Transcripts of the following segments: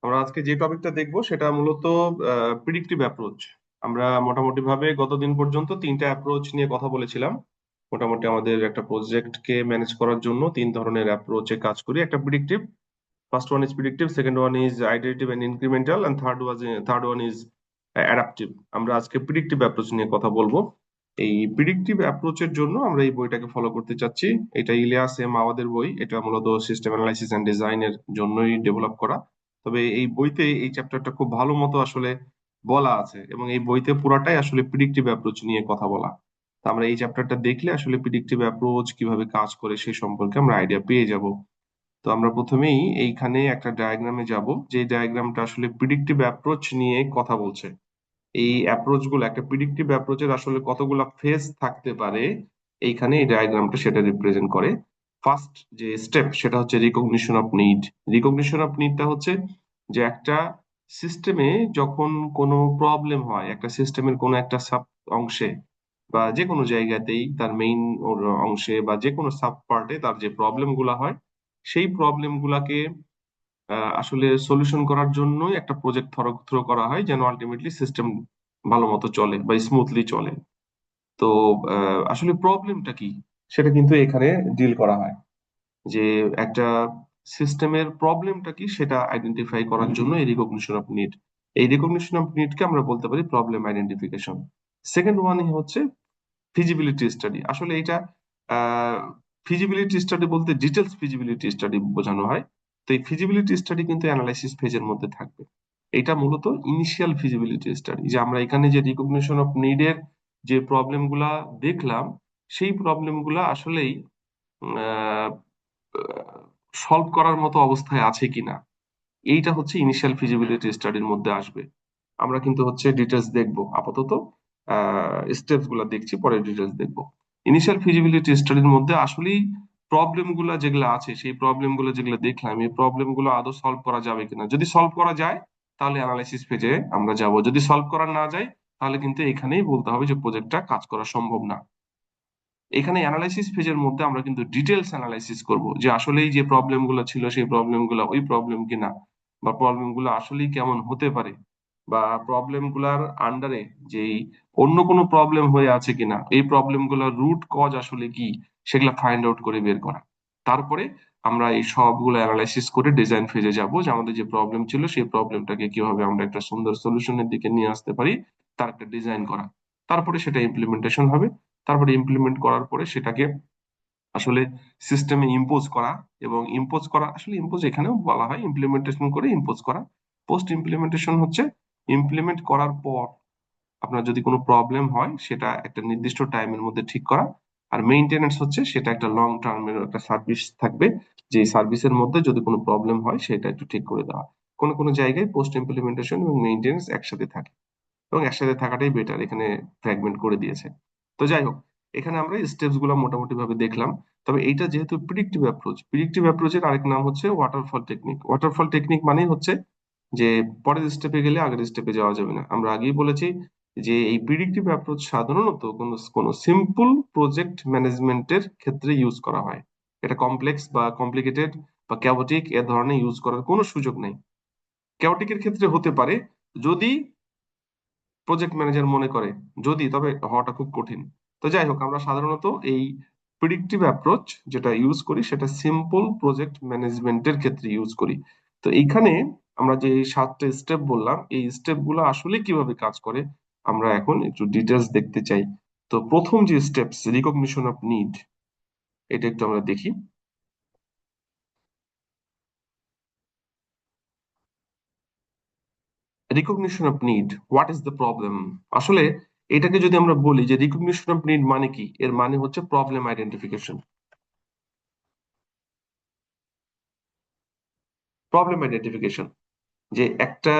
আমরা আজকে যে টপিকটা দেখবো সেটা মূলত প্রিডিক্টিভ অ্যাপ্রোচ। আমরা মোটামুটি ভাবে গতদিন পর্যন্ত তিনটা অ্যাপ্রোচ নিয়ে কথা বলেছিলাম। মোটামুটি আমাদের একটা প্রজেক্টকে ম্যানেজ করার জন্য তিন ধরনের অ্যাপ্রোচে কাজ করি। একটা predictive, first one is predictive, second one is iterative and incremental, and third one is adaptive. আমরা আজকে প্রিডিক্টিভ অ্যাপ্রোচ নিয়ে কথা বলবো। এই প্রিডিক্টিভ অ্যাপ্রোচের জন্য আমরা এই বইটাকে ফলো করতে চাচ্ছি। এটা ইলিয়াস এম আওয়াদের বই। এটা মূলত সিস্টেম অ্যানালাইসিস এন্ড ডিজাইনের জন্যই ডেভেলপ করা। তবে এই বইতে এই চ্যাপ্টারটা খুব ভালো মতো আসলে বলা আছে, এবং এই বইতে পুরাটাই আসলে প্রিডিক্টিভ অ্যাপ্রোচ নিয়ে কথা বলা। তো আমরা এই চ্যাপ্টারটা দেখলে আসলে প্রিডিক্টিভ অ্যাপ্রোচ কিভাবে কাজ করে সেই সম্পর্কে আমরা আইডিয়া পেয়ে যাব। তো আমরা প্রথমেই এইখানে একটা ডায়াগ্রামে যাব, যে ডায়াগ্রামটা আসলে প্রিডিক্টিভ অ্যাপ্রোচ নিয়ে কথা বলছে। এই অ্যাপ্রোচ গুলো, একটা প্রিডিক্টিভ অ্যাপ্রোচের আসলে কতগুলা ফেজ থাকতে পারে, এইখানে এই ডায়াগ্রামটা সেটা রিপ্রেজেন্ট করে। ফার্স্ট যে স্টেপ সেটা হচ্ছে recognition of need. Recognition of নিডটা হচ্ছে যে একটা সিস্টেমে যখন কোনো প্রবলেম হয়, একটা সিস্টেমের কোনো একটা সাব অংশে বা যে কোনো জায়গাতেই তার মেইন অংশে বা যে কোনো সাব পার্টে তার যে প্রবলেম গুলা হয়, সেই প্রবলেম গুলাকে আসলে সলিউশন করার জন্যই একটা প্রজেক্ট থ্রো করা হয়, যেন আলটিমেটলি সিস্টেম ভালো মতো চলে বা স্মুথলি চলে। তো আসলে প্রবলেমটা কি সেটা কিন্তু এখানে ডিল করা হয়, যে একটা সিস্টেমের প্রবলেমটা কি সেটা আইডেন্টিফাই করার জন্য এই রিকগনিশন অফ নিড। এই রিকগনিশন অফ নিডকে আমরা বলতে পারি প্রবলেম আইডেন্টিফিকেশন। সেকেন্ড ওয়ান হচ্ছে ফিজিবিলিটি স্টাডি। আসলে এটা ফিজিবিলিটি স্টাডি বলতে ডিটেলস ফিজিবিলিটি স্টাডি বোঝানো হয়। তো এই ফিজিবিলিটি স্টাডি কিন্তু অ্যানালাইসিস ফেজের মধ্যে থাকবে। এটা মূলত ইনিশিয়াল ফিজিবিলিটি স্টাডি, যে আমরা এখানে যে রিকগনিশন অফ নিডের যে প্রবলেম গুলা দেখলাম, সেই প্রবলেম গুলা আসলেই সলভ করার মতো অবস্থায় আছে কিনা, এইটা হচ্ছে ইনিশিয়াল ফিজিবিলিটি স্টাডির মধ্যে আসবে। আমরা কিন্তু হচ্ছে ডিটেলস দেখবো আপাতত, স্টেপস গুলা দেখছি, পরে ডিটেলস দেখবো। ইনিশিয়াল ফিজিবিলিটি স্টাডির মধ্যে আসলেই প্রবলেম গুলা যেগুলো আছে, সেই প্রবলেম গুলো যেগুলো দেখলাম, এই প্রবলেম গুলো আদৌ সলভ করা যাবে কিনা। যদি সলভ করা যায় তাহলে অ্যানালাইসিস ফেজে আমরা যাব, যদি সলভ করা না যায় তাহলে কিন্তু এখানেই বলতে হবে যে প্রজেক্টটা কাজ করা সম্ভব না। এখানে অ্যানালাইসিস ফেজের মধ্যে আমরা কিন্তু ডিটেলস অ্যানালাইসিস করব, যে আসলেই যে প্রবলেম গুলো ছিল সেই প্রবলেম গুলো ওই প্রবলেম কিনা, বা প্রবলেম গুলো আসলেই কেমন হতে পারে, বা প্রবলেম গুলার আন্ডারে যেই অন্য কোনো প্রবলেম হয়ে আছে কিনা, এই প্রবলেম গুলার রুট কজ আসলে কি, সেগুলা ফাইন্ড আউট করে বের করা। তারপরে আমরা এই সবগুলো অ্যানালাইসিস করে ডিজাইন ফেজে যাব, যে আমাদের যে প্রবলেম ছিল সেই প্রবলেমটাকে কিভাবে আমরা একটা সুন্দর সলিউশনের দিকে নিয়ে আসতে পারি, তার একটা ডিজাইন করা। তারপরে সেটা ইমপ্লিমেন্টেশন হবে। তারপরে ইমপ্লিমেন্ট করার পরে সেটাকে আসলে সিস্টেমে ইম্পোজ করা। এবং ইম্পোজ করা, আসলে ইম্পোজ এখানেও বলা হয় ইমপ্লিমেন্টেশন করে ইম্পোজ করা। পোস্ট ইমপ্লিমেন্টেশন হচ্ছে ইমপ্লিমেন্ট করার পর আপনার যদি কোনো প্রবলেম হয় সেটা একটা নির্দিষ্ট টাইমের মধ্যে ঠিক করা। আর মেইনটেনেন্স হচ্ছে সেটা একটা লং টার্মের একটা সার্ভিস থাকবে, যে সার্ভিসের মধ্যে যদি কোনো প্রবলেম হয় সেটা একটু ঠিক করে দেওয়া। কোনো কোনো জায়গায় পোস্ট ইমপ্লিমেন্টেশন এবং মেইনটেনেন্স একসাথে থাকে, এবং একসাথে থাকাটাই বেটার, এখানে ফ্র্যাগমেন্ট করে দিয়েছে। তো যাই হোক, এখানে আমরা স্টেপস গুলো মোটামুটি ভাবে দেখলাম। তবে এইটা যেহেতু প্রিডিক্টিভ অ্যাপ্রোচ, প্রিডিক্টিভ অ্যাপ্রোচের আরেক নাম হচ্ছে ওয়াটারফল টেকনিক। ওয়াটারফল টেকনিক মানেই হচ্ছে যে পরের স্টেপে গেলে আগের স্টেপে যাওয়া যাবে না। আমরা আগেই বলেছি যে এই প্রিডিক্টিভ অ্যাপ্রোচ সাধারণত কোনো সিম্পল প্রজেক্ট ম্যানেজমেন্টের ক্ষেত্রে ইউজ করা হয়। এটা কমপ্লেক্স বা কমপ্লিকেটেড বা ক্যাওটিক এ ধরনের ইউজ করার কোনো সুযোগ নেই। ক্যাওটিকের ক্ষেত্রে হতে পারে যদি প্রজেক্ট ম্যানেজার মনে করে, যদি, তবে হওয়াটা খুব কঠিন। তো যাই হোক, আমরা সাধারণত এই প্রিডিক্টিভ অ্যাপ্রোচ যেটা ইউজ করি সেটা সিম্পল প্রজেক্ট ম্যানেজমেন্টের ক্ষেত্রে ইউজ করি। তো এইখানে আমরা যে এই সাতটা স্টেপ বললাম, এই স্টেপ গুলো আসলে কিভাবে কাজ করে আমরা এখন একটু ডিটেলস দেখতে চাই। তো প্রথম যে স্টেপস, রিকগনিশন অফ নিড, এটা একটু আমরা দেখি। Recognition of need, what is the problem. আসলে এটাকে যদি আমরা বলি যে রিকগনিশন অফ নিড মানে কি, এর মানে হচ্ছে প্রবলেম আইডেন্টিফিকেশন। প্রবলেম আইডেন্টিফিকেশন, যে একটা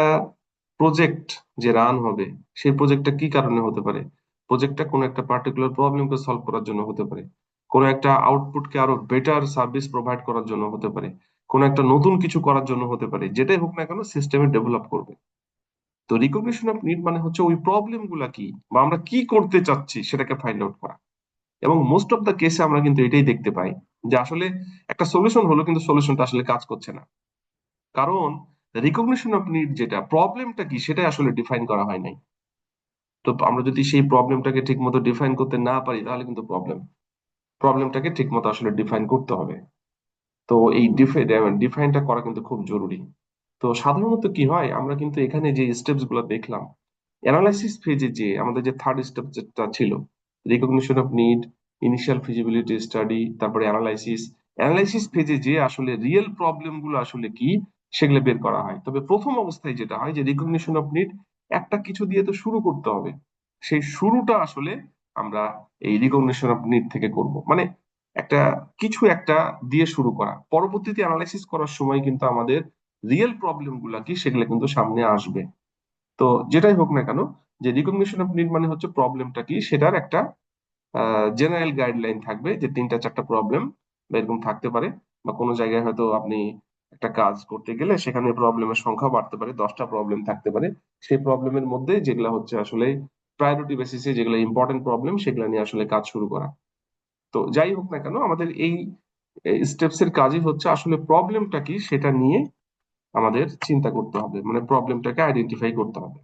প্রজেক্ট যে রান হবে, সেই প্রজেক্টটা কি কারণে হতে পারে। প্রজেক্টটা কোনো একটা পার্টিকুলার প্রবলেমকে সলভ করার জন্য হতে পারে, কোনো একটা আউটপুটকে আরো বেটার সার্ভিস প্রোভাইড করার জন্য হতে পারে, কোনো একটা নতুন কিছু করার জন্য হতে পারে, যেটাই হোক না কেন সিস্টেমে ডেভেলপ করবে। তো রিকগনিশন অফ নিড মানে হচ্ছে ওই প্রবলেম গুলা কি, বা আমরা কি করতে চাচ্ছি সেটাকে ফাইন্ড আউট করা। এবং মোস্ট অফ দ্য কেসে আমরা কিন্তু এটাই দেখতে পাই, যে আসলে একটা সলিউশন হলো কিন্তু সলিউশনটা আসলে কাজ করছে না। কারণ রিকগনিশন অফ নিড যেটা, প্রবলেমটা কি সেটা আসলে ডিফাইন করা হয় নাই। তো আমরা যদি সেই প্রবলেমটাকে ঠিক মতো ডিফাইন করতে না পারি তাহলে কিন্তু প্রবলেমটাকে ঠিক মতো আসলে ডিফাইন করতে হবে। তো এই ডিফাইনটা করা কিন্তু খুব জরুরি। তো সাধারণত কি হয়, আমরা কিন্তু এখানে যে স্টেপস গুলো দেখলাম, অ্যানালাইসিস ফেজে যে আমাদের যে থার্ড স্টেপ যেটা ছিল, recognition of need, initial feasibility study, তারপরে অ্যানালাইসিস, অ্যানালাইসিস ফেজে যে আসলে রিয়েল প্রবলেম গুলো আসলে কি সেগুলো বের করা হয়। তবে প্রথম অবস্থায় যেটা হয় যে রিকগনিশন অফ নিড, একটা কিছু দিয়ে তো শুরু করতে হবে, সেই শুরুটা আসলে আমরা এই রিকগনিশন অফ নিড থেকে করব। মানে একটা একটা দিয়ে শুরু করা, পরবর্তীতে অ্যানালাইসিস করার সময় কিন্তু আমাদের রিয়েল প্রবলেম গুলা কি সেগুলো কিন্তু সামনে আসবে। তো যেটাই হোক না কেন, যে রিকগনিশন অফ নিড মানে হচ্ছে প্রবলেমটা কি সেটার একটা জেনারেল গাইডলাইন থাকবে, যে তিনটা চারটা প্রবলেম বা এরকম থাকতে পারে। বা কোনো জায়গায় হয়তো আপনি একটা কাজ করতে গেলে সেখানে প্রবলেমের সংখ্যা বাড়তে পারে, 10টা প্রবলেম থাকতে পারে। সেই প্রবলেমের মধ্যে যেগুলা হচ্ছে আসলে প্রায়োরিটি বেসিসে যেগুলো ইম্পর্টেন্ট প্রবলেম সেগুলো নিয়ে আসলে কাজ শুরু করা। তো যাই হোক না কেন, আমাদের এই স্টেপস এর কাজই হচ্ছে আসলে প্রবলেমটা কি সেটা নিয়ে আমাদের চিন্তা করতে হবে, মানে প্রবলেমটাকে আইডেন্টিফাই করতে হবে।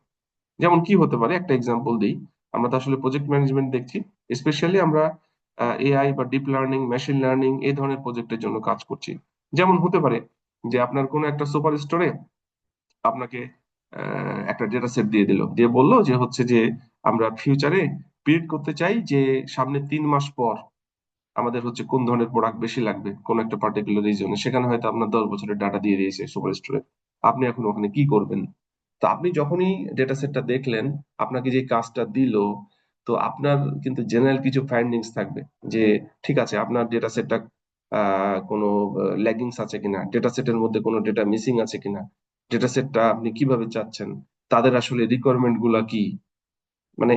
যেমন কি হতে পারে, একটা এক্সাম্পল দিই। আমরা তো আসলে প্রজেক্ট ম্যানেজমেন্ট দেখছি, স্পেশালি আমরা এআই বা ডিপ লার্নিং, মেশিন লার্নিং এই ধরনের প্রজেক্টের জন্য কাজ করছি। যেমন হতে পারে যে আপনার কোনো একটা সুপার স্টোরে আপনাকে একটা ডেটা সেট দিয়ে দিল, দিয়ে বললো যে হচ্ছে যে আমরা ফিউচারে প্রিডিক্ট করতে চাই যে সামনে 3 মাস পর আমাদের হচ্ছে কোন ধরনের প্রোডাক্ট বেশি লাগবে কোন একটা পার্টিকুলার রিজনে। সেখানে হয়তো আপনার 10 বছরের ডাটা দিয়ে দিয়েছে সুপার স্টোরে, আপনি এখন ওখানে কি করবেন? তো আপনি যখনই ডেটা সেটটা দেখলেন, আপনাকে যে কাজটা দিল, তো আপনার কিন্তু জেনারেল কিছু ফাইন্ডিংস থাকবে যে ঠিক আছে, আপনার ডেটা সেটটা কোনো ল্যাগিংস আছে কিনা, ডেটা সেটের মধ্যে কোনো ডেটা মিসিং আছে কিনা, ডেটা সেটটা আপনি কিভাবে চাচ্ছেন, তাদের আসলে রিকোয়ারমেন্ট গুলা কি, মানে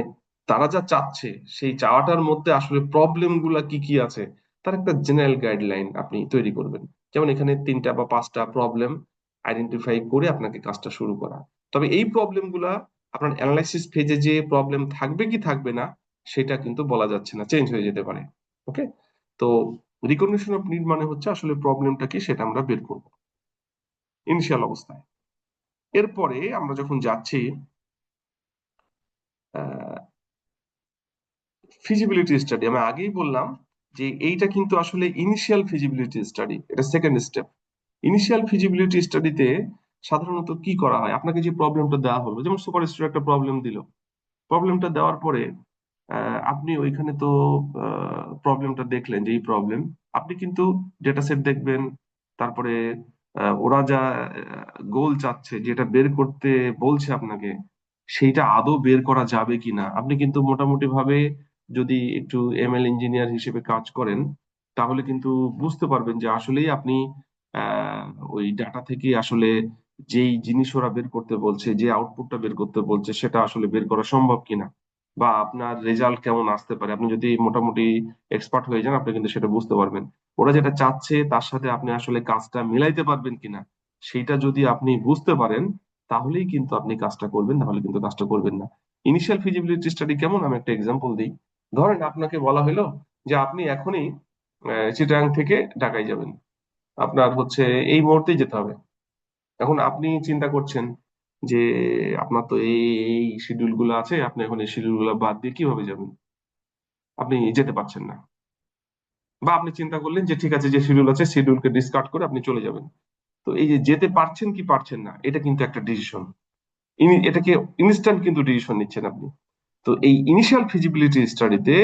তারা যা চাচ্ছে সেই চাওয়াটার মধ্যে আসলে প্রবলেম গুলা কি কি আছে, তার একটা জেনারেল গাইডলাইন আপনি তৈরি করবেন। যেমন এখানে 3টা বা 5টা প্রবলেম আইডেন্টিফাই করে আপনাকে কাজটা শুরু করা। তবে এই প্রবলেম গুলা আপনার অ্যানালাইসিস ফেজে যে প্রবলেম থাকবে কি থাকবে না সেটা কিন্তু বলা যাচ্ছে না, চেঞ্জ হয়ে যেতে পারে। ওকে। তো রিকগনিশন অফ নিড মানে হচ্ছে আসলে প্রবলেমটা কি সেটা আমরা বের করবো ইনিশিয়াল অবস্থায়। এরপরে আমরা যখন যাচ্ছি ফিজিবিলিটি স্টাডি, আমি আগেই বললাম যে এইটা কিন্তু আসলে ইনিশিয়াল ফিজিবিলিটি স্টাডি, এটা সেকেন্ড স্টেপ। ইনিশিয়াল ফিজিবিলিটি স্টাডিতে সাধারণত কি করা হয়, আপনাকে যে প্রবলেমটা দেওয়া হলো, যেমন সুপার স্টোর একটা প্রবলেম দিল, প্রবলেমটা দেওয়ার পরে আপনি ওইখানে তো প্রবলেমটা দেখলেন যে এই প্রবলেম, আপনি কিন্তু ডেটা সেট দেখবেন, তারপরে ওরা যা গোল চাচ্ছে, যেটা বের করতে বলছে আপনাকে, সেইটা আদৌ বের করা যাবে কিনা। আপনি কিন্তু মোটামুটি ভাবে যদি একটু এমএল ইঞ্জিনিয়ার হিসেবে কাজ করেন, তাহলে কিন্তু বুঝতে পারবেন যে আসলেই আপনি আহ ওই ডাটা থেকে আসলে যেই জিনিস ওরা বের করতে বলছে, যে আউটপুটটা বের করতে বলছে সেটা আসলে বের করা সম্ভব কিনা, বা আপনার রেজাল্ট কেমন আসতে পারে। আপনি যদি মোটামুটি এক্সপার্ট হয়ে যান, আপনি কিন্তু সেটা বুঝতে পারবেন ওরা যেটা চাচ্ছে তার সাথে আপনি আসলে কাজটা মিলাইতে পারবেন কিনা। সেইটা যদি আপনি বুঝতে পারেন তাহলেই কিন্তু আপনি কাজটা করবেন, নাহলে কিন্তু কাজটা করবেন না। ইনিশিয়াল ফিজিবিলিটি স্টাডি কেমন, আমি একটা এক্সাম্পল দিই। ধরেন আপনাকে বলা হলো যে আপনি এখনই চিটাগাং থেকে ঢাকায় যাবেন, আপনার হচ্ছে এই মুহূর্তেই যেতে হবে। এখন আপনি চিন্তা করছেন যে আপনার তো এই এই শিডিউল গুলো আছে, আপনি এখন এই শিডিউল গুলো বাদ দিয়ে কিভাবে যাবেন, আপনি যেতে পারছেন না। বা আপনি চিন্তা করলেন যে ঠিক আছে, যে শিডিউল আছে শিডিউলকে ডিসকার্ড করে আপনি চলে যাবেন। তো এই যে যেতে পারছেন কি পারছেন না, এটা কিন্তু একটা ডিসিশন। এটাকে ইনস্ট্যান্ট কিন্তু ডিসিশন নিচ্ছেন আপনি। তো এই ইনিশিয়াল ফিজিবিলিটি স্টাডিতে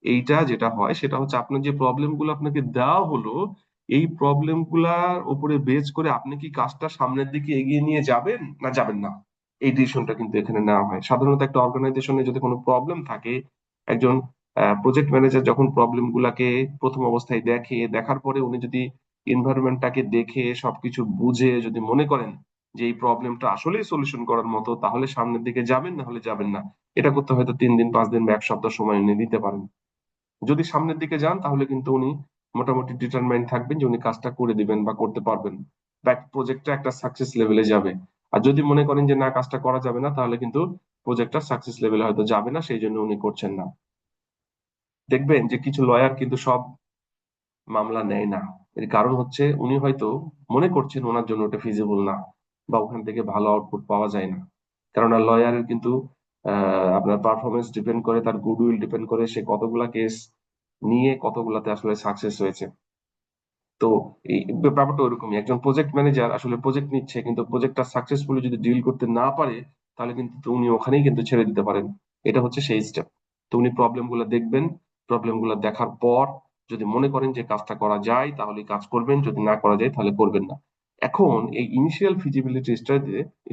এইটা যেটা হয় সেটা হচ্ছে আপনার যে প্রবলেম গুলো আপনাকে দেওয়া হলো, এই প্রবলেম গুলার উপরে বেস করে আপনি কি কাজটা সামনের দিকে এগিয়ে নিয়ে যাবেন না যাবেন না, এই ডিসিশনটা কিন্তু এখানে নেওয়া হয়। সাধারণত একটা অর্গানাইজেশনে যদি কোনো প্রবলেম থাকে, একজন প্রজেক্ট ম্যানেজার যখন প্রবলেম গুলাকে প্রথম অবস্থায় দেখে, দেখার পরে উনি যদি এনভায়রনমেন্টটাকে দেখে সবকিছু বুঝে যদি মনে করেন যে এই প্রবলেমটা আসলেই সলিউশন করার মতো, তাহলে সামনের দিকে যাবেন, না হলে যাবেন না। এটা করতে হয়তো 3 দিন 5 দিন বা 1 সপ্তাহ সময় উনি নিতে পারেন। যদি সামনের দিকে যান তাহলে কিন্তু উনি মোটামুটি ডিটারমাইন্ড থাকবেন যে উনি কাজটা করে দিবেন বা করতে পারবেন, বা প্রজেক্টটা একটা সাকসেস লেভেলে যাবে। আর যদি মনে করেন যে না, কাজটা করা যাবে না, তাহলে কিন্তু প্রজেক্টটা সাকসেস লেভেলে হয়তো যাবে না, সেই জন্য উনি করছেন না। দেখবেন যে কিছু লয়ার কিন্তু সব মামলা নেয় না। এর কারণ হচ্ছে উনি হয়তো মনে করছেন ওনার জন্য ওটা ফিজিবল না, বা ওখান থেকে ভালো আউটপুট পাওয়া যায় না। কেননা লয়ারের কিন্তু আপনার পারফরমেন্স ডিপেন্ড করে, তার গুডউইল ডিপেন্ড করে, সে কতগুলা কেস নিয়ে কতগুলাতে আসলে সাকসেস হয়েছে। তো এই ব্যাপারটা ওরকমই, একজন প্রজেক্ট ম্যানেজার আসলে প্রজেক্ট নিচ্ছে, কিন্তু প্রজেক্টটা সাকসেসফুলি যদি ডিল করতে না পারে, তাহলে কিন্তু উনি ওখানেই কিন্তু ছেড়ে দিতে পারেন। এটা হচ্ছে সেই স্টেপ। তো উনি প্রবলেম গুলো দেখবেন, প্রবলেম গুলো দেখার পর যদি মনে করেন যে কাজটা করা যায় তাহলে কাজ করবেন, যদি না করা যায় তাহলে করবেন না। এখন এই ইনিশিয়াল ফিজিবিলিটি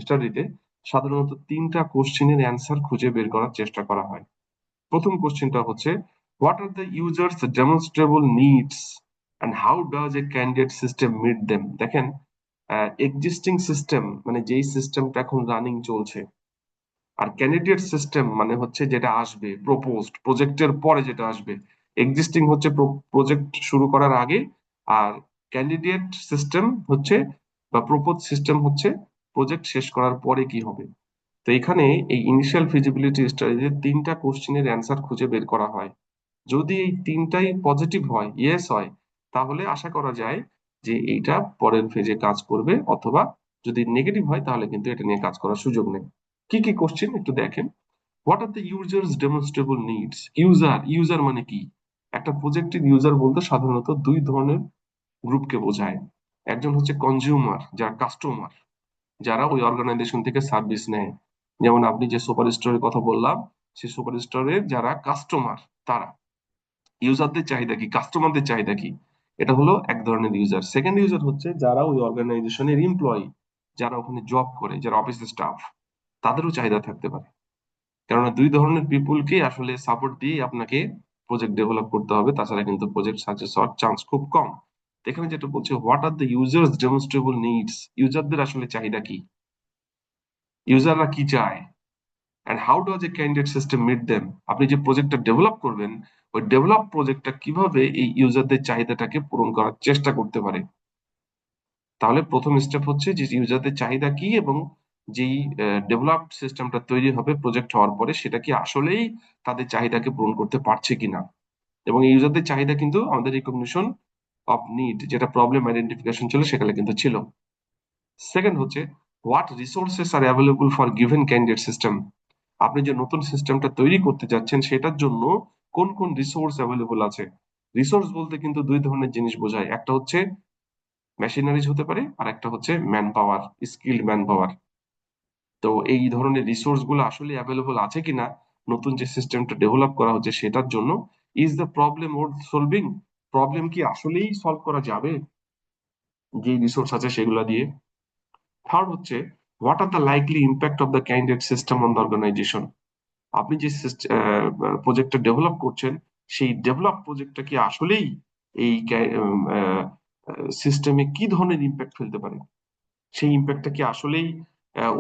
স্টাডিতে সাধারণত তিনটা কোশ্চেনের অ্যান্সার খুঁজে বের করার চেষ্টা করা হয়। প্রথম কোশ্চেনটা হচ্ছে, what are the users demonstrable needs and how does a candidate system meet them. দেখেন, এক্সিস্টিং সিস্টেম মানে যেই সিস্টেমটা এখন রানিং চলছে, আর ক্যান্ডিডেট সিস্টেম মানে হচ্ছে যেটা আসবে প্রপোজড প্রজেক্টের পরে যেটা আসবে। এক্সিস্টিং হচ্ছে প্রজেক্ট শুরু করার আগে, আর ক্যান্ডিডেট সিস্টেম হচ্ছে বা প্রপোজ সিস্টেম হচ্ছে প্রজেক্ট শেষ করার পরে কি হবে। তো এখানে এই ইনিশিয়াল ফিজিবিলিটি স্টাডিতে তিনটা কোশ্চেনের অ্যান্সার খুঁজে বের করা হয়। যদি এই তিনটাই পজিটিভ হয়, ইয়েস হয়, তাহলে আশা করা যায় যে এইটা পরের ফেজে কাজ করবে, অথবা যদি নেগেটিভ হয় তাহলে কিন্তু এটা নিয়ে কাজ করার সুযোগ নেই। কি কি কোশ্চেন একটু দেখেন। What are the users demonstrable needs. User, user মানে কি? একটা প্রজেক্টের ইউজার বলতে সাধারণত দুই ধরনের গ্রুপকে বোঝায়। একজন হচ্ছে কনজিউমার, যারা কাস্টমার, যারা ওই অর্গানাইজেশন থেকে সার্ভিস নেয়। যেমন আপনি যে সুপার স্টোরের কথা বললাম, সেই সুপার স্টোরের যারা কাস্টমার, তারা। ইউজারদের চাহিদা কি, কাস্টমারদের চাহিদা কি, এটা হলো এক ধরনের ইউজার। সেকেন্ড ইউজার হচ্ছে যারা ওই অর্গানাইজেশনের এমপ্লয়ি, যারা ওখানে জব করে, যারা অফিস স্টাফ, তাদেরও চাহিদা থাকতে পারে। কেননা দুই ধরনের পিপুলকে আসলে সাপোর্ট দিয়ে আপনাকে প্রজেক্ট ডেভেলপ করতে হবে, তাছাড়া কিন্তু প্রজেক্ট সাকসেস হওয়ার চান্স খুব কম। তো এখানে যেটা বলছে, what are the users demonstrable needs, ইউজারদের আসলে চাহিদা কি, ইউজাররা কি চায়, and how does a candidate system meet them. আপনি যে প্রজেক্টটা ডেভেলপ করবেন, ওই ডেভেলপ প্রজেক্টটা কিভাবে এই ইউজারদের চাহিদাটাকে পূরণ করার চেষ্টা করতে পারে। তাহলে প্রথম স্টেপ হচ্ছে যে ইউজারদের চাহিদা কি, এবং যেই ডেভেলপ সিস্টেমটা তৈরি হবে প্রজেক্ট হওয়ার পরে, সেটা কি আসলেই তাদের চাহিদাকে পূরণ করতে পারছে কিনা। এবং এই ইউজারদের চাহিদা কিন্তু আমাদের রিকগনিশন অফ নিড, যেটা প্রবলেম আইডেন্টিফিকেশন ছিল সেখানে কিন্তু ছিল। সেকেন্ড হচ্ছে, what resources R available for given candidate system. আপনি যে নতুন সিস্টেমটা তৈরি করতে যাচ্ছেন সেটার জন্য কোন কোন রিসোর্স অ্যাভেলেবল আছে। রিসোর্স বলতে কিন্তু দুই ধরনের জিনিস বোঝায়, একটা হচ্ছে মেশিনারিজ হতে পারে, আর একটা হচ্ছে man power, skilled man power. তো এই ধরনের রিসোর্স গুলো আসলে অ্যাভেলেবল আছে কিনা নতুন যে সিস্টেমটা ডেভেলপ করা হচ্ছে সেটার জন্য। Is the problem worth solving, problem কি আসলেই সলভ করা যাবে যে রিসোর্স আছে সেগুলো দিয়ে। থার্ড হচ্ছে, what are the likely impact of the candidate system on the organisation. আপনি যে প্রজেক্টটা ডেভেলপ করছেন, সেই ডেভেলপ প্রজেক্টটা কি আসলেই এই সিস্টেমে কি ধরনের ইম্প্যাক্ট ফেলতে পারে, সেই ইম্প্যাক্টটা কি আসলেই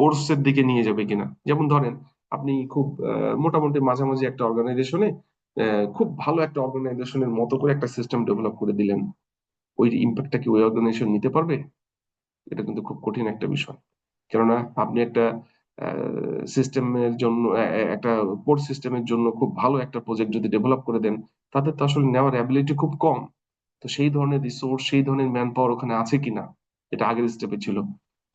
ওর্স এর দিকে নিয়ে যাবে কিনা। যেমন ধরেন, আপনি খুব মোটামুটি মাঝামাঝি একটা অর্গানাইজেশনে খুব ভালো একটা অর্গানাইজেশনের মতো করে একটা সিস্টেম ডেভেলপ করে দিলেন, ওই ইম্প্যাক্টটা কি ওই অর্গানাইজেশন নিতে পারবে? এটা কিন্তু খুব কঠিন একটা বিষয়। কেননা আপনি একটা সিস্টেমের জন্য একটা কোর সিস্টেমের জন্য খুব ভালো একটা প্রজেক্ট যদি ডেভেলপ করে দেন, তাদের তো আসলে নেওয়ার অ্যাবিলিটি খুব কম। তো সেই ধরনের রিসোর্স, সেই ধরনের ম্যান পাওয়ার ওখানে আছে কিনা, এটা আগের স্টেপে ছিল।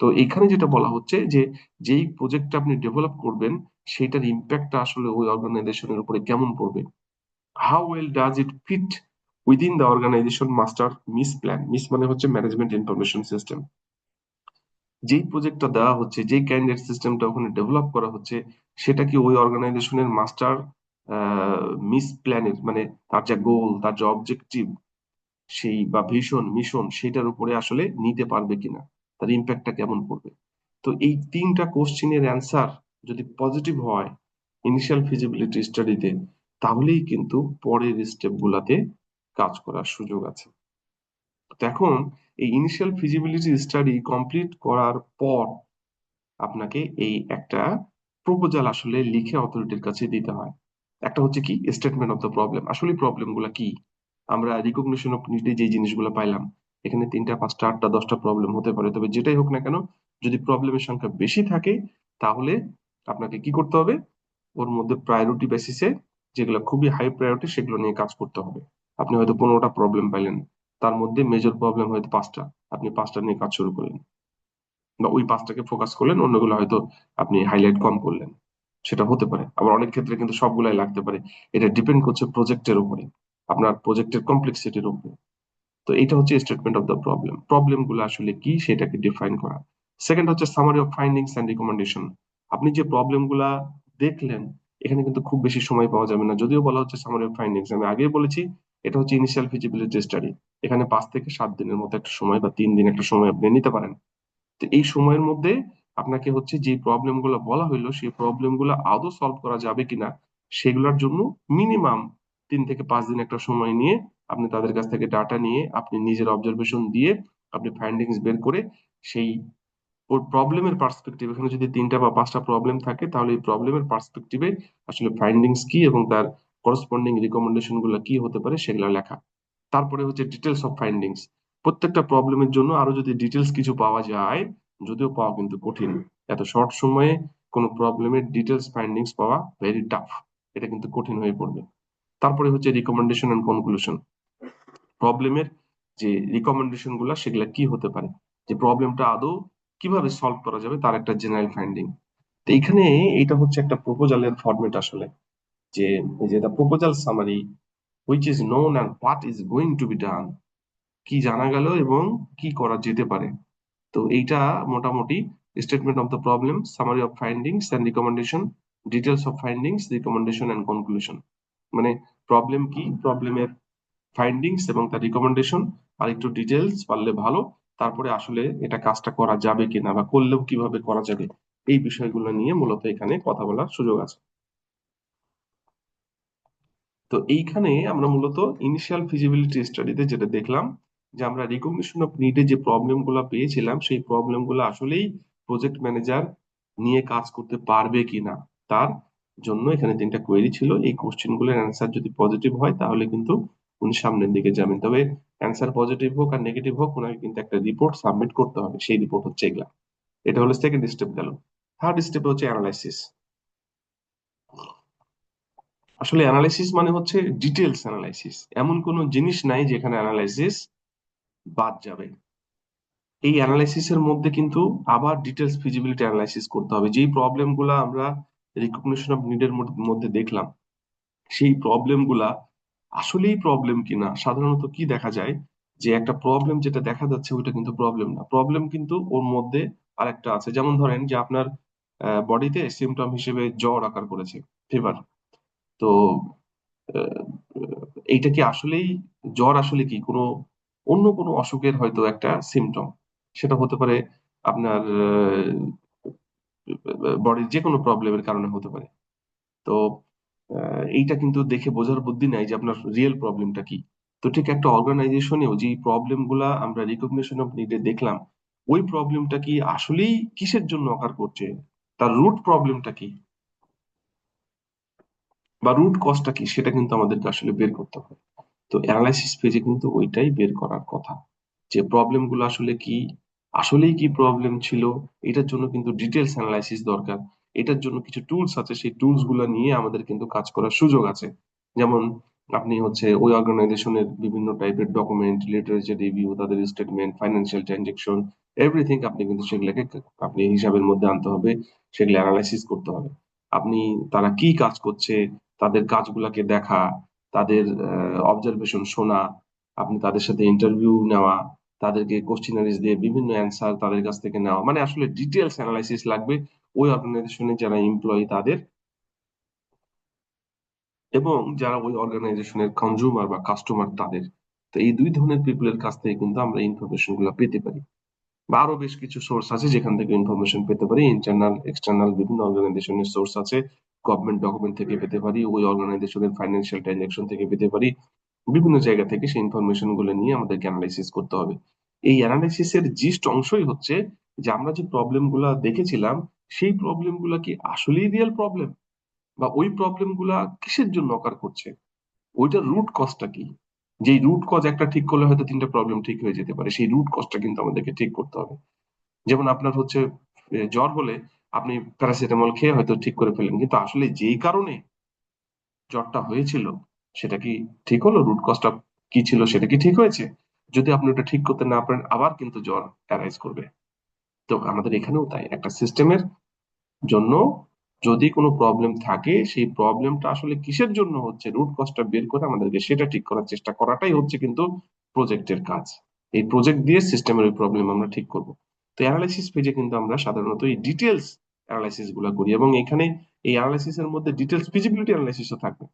তো এখানে যেটা বলা হচ্ছে যে যেই প্রজেক্টটা আপনি ডেভেলপ করবেন, সেটার ইম্প্যাক্টটা আসলে ওই অর্গানাইজেশনের উপরে কেমন পড়বে। How well does it fit within the organisation master MIS plan. MIS মানে হচ্ছে ম্যানেজমেন্ট ইনফরমেশন সিস্টেম। যেই প্রজেক্টটা দেওয়া হচ্ছে, যেই ক্যান্ডিডেট সিস্টেমটা ওখানে ডেভেলপ করা হচ্ছে, সেটা কি ওই অর্গানাইজেশনের মাস্টার মিস প্ল্যানের, মানে তার যা গোল, তার যে অবজেক্টিভ, সেই বা ভিশন মিশন, সেটার উপরে আসলে নিতে পারবে কিনা, তার ইম্প্যাক্টটা কেমন পড়বে। তো এই তিনটা কোশ্চেনের অ্যান্সার যদি পজিটিভ হয় ইনিশিয়াল ফিজিবিলিটি স্টাডিতে, তাহলেই কিন্তু পরের স্টেপ গুলাতে কাজ করার সুযোগ আছে। তো এখন এই ইনিশিয়াল ফিজিবিলিটি স্টাডি কমপ্লিট করার পর আপনাকে এই একটা প্রপোজাল আসলে লিখে অথরিটির কাছে দিতে হয়। একটা হচ্ছে কি, স্টেটমেন্ট অফ দ্য প্রবলেম, আসলে প্রবলেম গুলা কি। আমরা রিকগনিশন অফ নিডে যে জিনিসগুলো পাইলাম, এখানে 3টা 5টা 8টা 10টা প্রবলেম হতে পারে, তবে যেটাই হোক না কেন, যদি প্রবলেমের সংখ্যা বেশি থাকে, তাহলে আপনাকে কি করতে হবে, ওর মধ্যে প্রায়োরিটি বেসিসে যেগুলো খুবই হাই প্রায়োরিটি সেগুলো নিয়ে কাজ করতে হবে। আপনি হয়তো 15টা প্রবলেম পাইলেন, তার মধ্যে মেজর প্রবলেম হয়তো 5টা, আপনি 5টা নিয়ে কাজ শুরু করলেন। বা ওই পাঁচটাকে ফোকাস করলেন, অন্যগুলো হয়তো আপনি হাইলাইট কম করলেন, সেটা হতে পারে। আবার অনেক ক্ষেত্রে কিন্তু সবগুলাই লাগতে পারে। এটা ডিপেন্ড করছে প্রজেক্টের উপরে, আপনার প্রজেক্টের কমপ্লেক্সিটির উপরে। তো এটা হচ্ছে statement of the problem. Problem গুলো আসলে কি সেটাকে ডিফাইন করা। সেকেন্ড হচ্ছে summary of findings and recommendation. আপনি যে প্রবলেম গুলা দেখলেন, এখানে কিন্তু খুব বেশি সময় পাওয়া যাবে না, যদিও বলা হচ্ছে সামারি অফ ফাইন্ডিংস। আমি আগেই বলেছি এটা হচ্ছে ইনিশিয়াল ফিজিবিলিটি স্টাডি। এখানে 5 থেকে 7 দিনের মতো একটা সময় বা 3 দিন একটা সময় আপনি নিতে পারেন। তো এই সময়ের মধ্যে আপনাকে হচ্ছে যে প্রবলেম গুলো বলা হইলো সেই প্রবলেম গুলো আদৌ সলভ করা যাবে কিনা সেগুলোর জন্য মিনিমাম 3 থেকে 5 দিন একটা সময় নিয়ে আপনি তাদের কাছ থেকে ডাটা নিয়ে আপনি নিজের অবজারভেশন দিয়ে আপনি ফাইন্ডিংস বের করে সেই ওর প্রবলেমের পার্সপেক্টিভ, এখানে যদি 3টা বা 5টা প্রবলেম থাকে তাহলে এই প্রবলেমের পার্সপেক্টিভে আসলে ফাইন্ডিংস কি এবং তার করসপন্ডিং রিকমেন্ডেশন গুলো কি হতে পারে সেগুলো লেখা। তারপরে হচ্ছে ডিটেলস অফ ফাইন্ডিংস। প্রত্যেকটা প্রবলেমের জন্য আরো যদি ডিটেলস কিছু পাওয়া যায়, যদিও পাওয়া কিন্তু কঠিন, এত শর্ট সময়ে কোনো প্রবলেমের ডিটেলস ফাইন্ডিংস পাওয়া ভেরি টাফ, এটা কিন্তু কঠিন হয়ে পড়বে। তারপরে হচ্ছে রিকমেন্ডেশন এন্ড কনক্লুশন। প্রবলেমের যে রিকমেন্ডেশন গুলা সেগুলা কি হতে পারে, যে প্রবলেমটা আদৌ কিভাবে সলভ করা যাবে তার একটা জেনারেল ফাইন্ডিং। তো এইখানে এটা হচ্ছে একটা প্রপোজালের ফরম্যাট আসলে, যে যে the proposal summary which is known and what is going to be done, কি জানা গেল এবং কি করা যেতে পারে। তো এইটা মোটামুটি statement of the problem, summary of findings and recommendation, details of findings, recommendation and conclusion. মানে প্রবলেম কি, প্রবলেমের ফাইন্ডিংস এবং তার রিকমেন্ডেশন, আর একটু ডিটেলস পারলে ভালো। তারপরে আসলে এটা কাজটা করা যাবে কিনা বা করলেও কিভাবে করা যাবে, এই বিষয়গুলো নিয়ে মূলত এখানে কথা বলার সুযোগ আছে। তো এইখানে আমরা মূলত ইনিশিয়াল ফিজিবিলিটি স্টাডিতে যেটা দেখলাম, যে আমরা রিকগনিশন অফ নিডে যে প্রবলেম গুলা পেয়েছিলাম সেই প্রবলেম গুলো আসলেই প্রজেক্ট ম্যানেজার নিয়ে কাজ করতে পারবে কিনা, তার জন্য এখানে 3টা কোয়েরি ছিল। এই কোশ্চেন গুলোর অ্যান্সার যদি পজিটিভ হয় তাহলে কিন্তু উনি সামনের দিকে যাবেন, তবে অ্যান্সার পজিটিভ হোক আর নেগেটিভ হোক ওনাকে কিন্তু একটা রিপোর্ট সাবমিট করতে হবে, সেই রিপোর্ট হচ্ছে এগুলা। এটা হলো সেকেন্ড স্টেপ গেল। থার্ড স্টেপে হচ্ছে অ্যানালাইসিস। আসলে অ্যানালাইসিস মানে হচ্ছে ডিটেলস অ্যানালাইসিস। এমন কোনো জিনিস নাই যেখানে অ্যানালাইসিস বাদ যাবে। এই অ্যানালাইসিসের মধ্যে কিন্তু আবার ডিটেলস ফিজিবিলিটি অ্যানালাইসিস করতে হবে। যেই প্রবলেম গুলা আমরা রিকগনিশন অফ নিডের মধ্যে দেখলাম, সেই প্রবলেম গুলা আসলেই প্রবলেম কিনা। সাধারণত কি দেখা যায়, যে একটা প্রবলেম যেটা দেখা যাচ্ছে ওইটা কিন্তু প্রবলেম না, প্রবলেম কিন্তু ওর মধ্যে আরেকটা আছে। যেমন ধরেন যে আপনার বডিতে সিমটম হিসেবে জ্বর আকার করেছে, ফিভার। তো আহ, এইটা কি আসলেই জ্বর, আসলে কি কোনো অন্য কোনো অসুখের হয়তো একটা সিমটম, সেটা হতে পারে আপনার বডির যে কোনো প্রবলেমের কারণে হতে পারে। তো এইটা কিন্তু দেখে বোঝার বুদ্ধি নাই যে আপনার রিয়েল প্রবলেমটা কি। তো ঠিক একটা অর্গানাইজেশনেও যে প্রবলেম গুলা আমরা রিকগনিশন অফ নিডে দেখলাম, ওই প্রবলেমটা কি আসলেই কিসের জন্য অকার করছে, তার রুট প্রবলেমটা কি বা রুট কজটা কি, সেটা কিন্তু আমাদেরকে আসলে বের করতে হবে। তো অ্যানালাইসিস পেজে কিন্তু ওইটাই বের করার কথা, যে প্রবলেম গুলো আসলে কি, আসলেই কি প্রবলেম ছিল। এটার জন্য কিন্তু ডিটেলস অ্যানালাইসিস দরকার। এটার জন্য কিছু টুলস আছে, সেই টুলস গুলো নিয়ে আমাদের কিন্তু কাজ করার সুযোগ আছে। যেমন আপনি হচ্ছে ওই অর্গানাইজেশনের বিভিন্ন টাইপের ডকুমেন্ট, লিটারেচার রিভিউ, তাদের স্টেটমেন্ট, ফাইন্যান্সিয়াল ট্রানজেকশন, এভরিথিং আপনি কিন্তু সেগুলোকে আপনি হিসাবের মধ্যে আনতে হবে, সেগুলো অ্যানালাইসিস করতে হবে। আপনি তারা কি কাজ করছে, তাদের কাজগুলাকে দেখা, তাদের অবজারভেশন শোনা, আপনি তাদের সাথে ইন্টারভিউ নেওয়া, তাদেরকে কোশ্চেনারিজ দিয়ে বিভিন্ন অ্যান্সার তাদের কাছ থেকে নেওয়া, মানে আসলে ডিটেলস অ্যানালাইসিস লাগবে ওই অর্গানাইজেশনে যারা এমপ্লয়ি তাদের, এবং যারা ওই অর্গানাইজেশনের কনজিউমার বা কাস্টমার তাদের। তো এই দুই ধরনের পিপলের কাছ থেকে কিন্তু আমরা ইনফরমেশন গুলো পেতে পারি। বা আরো বেশ কিছু সোর্স আছে যেখান থেকে ইনফরমেশন পেতে পারি, ইন্টারনাল এক্সটার্নাল বিভিন্ন অর্গানাইজেশনের সোর্স আছে। গভর্নমেন্ট ডকুমেন্ট থেকে পেতে পারি, ওই অর্গানাইজেশনের ফাইন্যান্সিয়াল ট্রানজাকশন থেকে পেতে পারি, বিভিন্ন জায়গা থেকে সেই ইনফরমেশন গুলো নিয়ে আমাদেরকে অ্যানালাইসিস করতে হবে। এই অ্যানালাইসিসের জিস্ট অংশই হচ্ছে যে আমরা যে প্রবলেম গুলা দেখেছিলাম সেই প্রবলেম গুলা কি আসলেই রিয়েল প্রবলেম, বা ওই প্রবলেম গুলা কিসের জন্য অকার করছে, ওইটার রুট কজটা কি। যেই রুট কজ একটা ঠিক করলে হয়তো 3টা প্রবলেম ঠিক হয়ে যেতে পারে, সেই রুট কজটা কিন্তু আমাদেরকে ঠিক করতে হবে। যেমন আপনার হচ্ছে জ্বর হলে আপনি প্যারাসিটামল খেয়ে হয়তো ঠিক করে ফেলেন, কিন্তু আসলে যেই কারণে জ্বরটা হয়েছিল সেটা কি ঠিক হলো, রুট কজটা কি ছিল সেটা কি ঠিক হয়েছে? যদি আপনি ওটা ঠিক করতে না পারেন আবার কিন্তু জ্বর অ্যারাইজ করবে। তো আমাদের এখানেও তাই, একটা সিস্টেমের জন্য যদি কোনো প্রবলেম থাকে, সেই প্রবলেমটা আসলে কিসের জন্য হচ্ছে, রুট কজটা বের করে আমাদেরকে সেটা ঠিক করার চেষ্টা করাটাই হচ্ছে কিন্তু প্রজেক্টের কাজ। এই প্রজেক্ট দিয়ে সিস্টেমের ওই প্রবলেম আমরা ঠিক করব। তো অ্যানালাইসিস পেজে কিন্তু আমরা সাধারণত এই ডিটেলস অ্যানালাইসিস গুলা করি, এবং এখানে এই অ্যানালাইসিস এর মধ্যে ডিটেলস ফিজিবিলিটি অ্যানালাইসিসও থাকবে।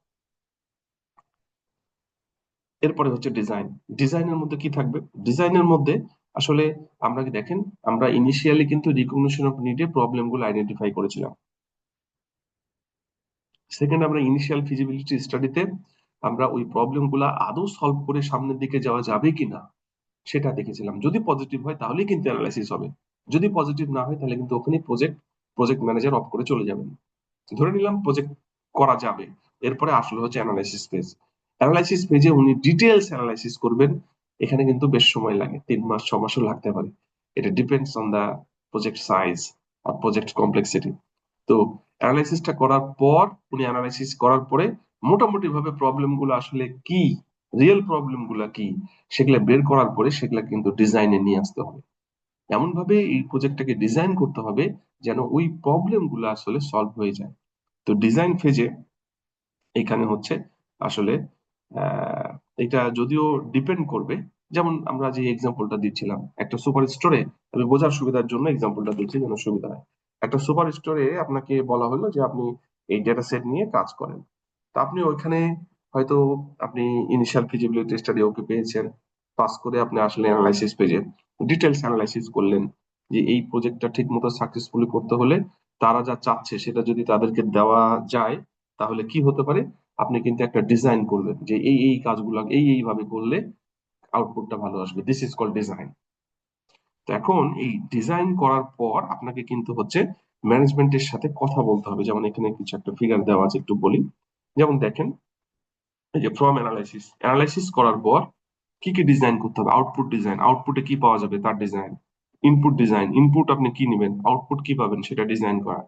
এরপরে হচ্ছে ডিজাইন। ডিজাইনের মধ্যে কি থাকবে? ডিজাইনের মধ্যে আসলে আমরা কি দেখেন, আমরা ইনিশিয়ালি কিন্তু রিকগনিশন অফ নিডে প্রবলেম গুলো আইডেন্টিফাই করেছিলাম। সেকেন্ড, আমরা ইনিশিয়াল ফিজিবিলিটি স্টাডিতে আমরা ওই প্রবলেম গুলা আদৌ সলভ করে সামনের দিকে যাওয়া যাবে কিনা সেটা দেখেছিলাম। যদি পজিটিভ হয় তাহলেই কিন্তু অ্যানালাইসিস হবে, যদি পজিটিভ না হয় তাহলে কিন্তু ওখানে প্রজেক্ট ম্যানেজার অফ করে চলে যাবেন। ধরে নিলাম প্রজেক্ট করা যাবে, এরপরে আসলে হচ্ছে অ্যানালাইসিস পেজ। অ্যানালাইসিস পেজে উনি ডিটেলস অ্যানালাইসিস করবেন। এখানে কিন্তু বেশ সময় লাগে, 3 মাস 6 মাসও লাগতে পারে। এটা depends on the project size আর প্রজেক্ট কমপ্লেক্সিটি। তো অ্যানালাইসিসটা করার পর, উনি অ্যানালাইসিস করার পরে মোটামুটি ভাবে প্রবলেম গুলো আসলে কি, রিয়েল প্রবলেম গুলা কি, সেগুলা বের করার পরে সেগুলা কিন্তু ডিজাইনে নিয়ে আসতে হবে। এমন ভাবে এই প্রজেক্টটাকে ডিজাইন করতে হবে যেন ওই প্রবলেম গুলো আসলে সলভ হয়ে যায়। তো ডিজাইন ফেজে এখানে হচ্ছে আসলে আহ এটা যদিও ডিপেন্ড করবে, যেমন আমরা যে এক্সাম্পলটা দিচ্ছিলাম একটা সুপার স্টোরে, আমি বোঝার সুবিধার জন্য এক্সাম্পলটা দিচ্ছি যেন সুবিধা হয়। একটা সুপার স্টোরে আপনাকে বলা হলো যে আপনি এই ডেটা সেট নিয়ে কাজ করেন। তো আপনি ওইখানে হয়তো আপনি ইনিশিয়াল ফিজিবিলিটি স্টাডি ওকে পেয়েছেন, পাস করে আপনি আসলে অ্যানালাইসিস পেজে ডিটেলস অ্যানালাইসিস করলেন যে এই প্রজেক্টটা ঠিক মতো সাকসেসফুলি করতে হলে তারা যা চাচ্ছে সেটা যদি তাদেরকে দেওয়া যায় তাহলে কি হতে পারে। আপনি কিন্তু একটা ডিজাইন করবেন যে এই কাজগুলো এইভাবে করলে আউটপুটটা ভালো আসবে, দিস ইজ কল্ড ডিজাইন। তো এখন এই ডিজাইন করার পর আপনাকে কিন্তু হচ্ছে ম্যানেজমেন্টের সাথে কথা বলতে হবে। যেমন এখানে কিছু একটা ফিগার দেওয়া আছে, একটু বলি। যেমন দেখেন, এই যে ফ্রম অ্যানালাইসিস, অ্যানালাইসিস করার পর কি কি ডিজাইন করতে হবে, আউটপুট ডিজাইন, আউটপুটে কি পাওয়া যাবে তার ডিজাইন। ইনপুট ডিজাইন, ইনপুট আপনি কি নেবেন, আউটপুট কি পাবেন সেটা ডিজাইন করা।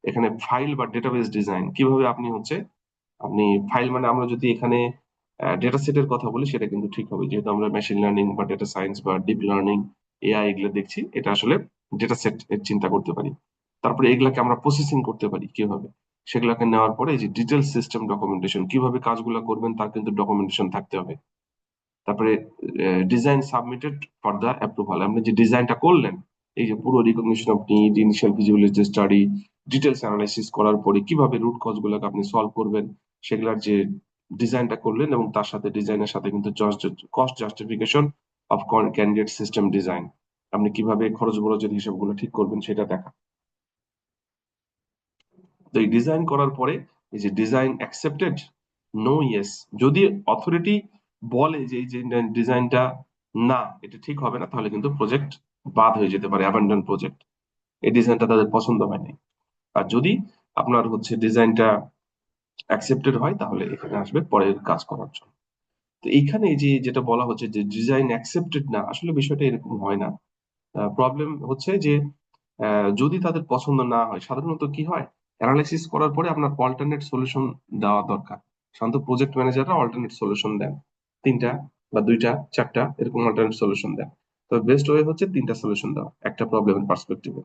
এখানে ফাইল বা ডেটাবেস ডিজাইন, কিভাবে আপনি হচ্ছে আপনি ফাইল, মানে আমরা যদি এখানে ডেটা সেটের কথা বলি সেটা কিন্তু ঠিক হবে, যেহেতু আমরা মেশিন লার্নিং বা ডেটা সায়েন্স বা ডিপ লার্নিং, এআই এগুলো দেখছি, এটা আসলে ডেটা সেট এর চিন্তা করতে পারি। তারপরে এগুলাকে আমরা প্রসেসিং করতে পারি কিভাবে, সেগুলোকে নেওয়ার পরে এই যে ডিটেল সিস্টেম ডকুমেন্টেশন, কিভাবে কাজগুলো করবেন তার কিন্তু ডকুমেন্টেশন থাকতে হবে। তারপরে design submitted for the approval, আপনি যে ডিজাইনটা করলেন, এই যে পুরো recognition of need, initial feasibility study, details analysis করার পরে কিভাবে রুট কজ গুলোকে আপনি সলভ করবেন, সেগুলার যে ডিজাইনটা করলেন, এবং তার সাথে ডিজাইনের সাথে কিন্তু cost justification of candidate system design, আপনি কিভাবে খরচ বরচের হিসাবগুলো ঠিক করবেন সেটা দেখা। তো এই ডিজাইন করার পরে এই যে ডিজাইন অ্যাকসেপ্টেড, নো ইয়েস, যদি অথরিটি বলে যে এই যে ডিজাইনটা না, এটা ঠিক হবে না, তাহলে কিন্তু প্রজেক্ট বাদ হয়ে যেতে পারে, অ্যাবান্ডন প্রজেক্ট, এই ডিজাইনটা তাদের পছন্দ হয়নি। আর যদি আপনার হচ্ছে ডিজাইনটা অ্যাকসেপ্টেড হয় তাহলে এখানে আসবে পরের কাজ করার জন্য। তো এইখানে এই যে যেটা বলা হচ্ছে যে ডিজাইন অ্যাকসেপ্টেড না, আসলে বিষয়টা এরকম হয় না। প্রবলেম হচ্ছে যে যদি তাদের পছন্দ না হয়, সাধারণত কি হয়, অ্যানালাইসিস করার পরে আপনার অল্টারনেট সলিউশন দেওয়া দরকার। সাধারণত প্রজেক্ট ম্যানেজাররা অল্টারনেট সলিউশন দেন, 3টা বা 2টা 4টা এরকম অল্টারনেট সলিউশন দেন। তবে বেস্ট ওয়ে হচ্ছে 3টা সলিউশন দেওয়া একটা প্রবলেমের পার্সপেক্টিভে।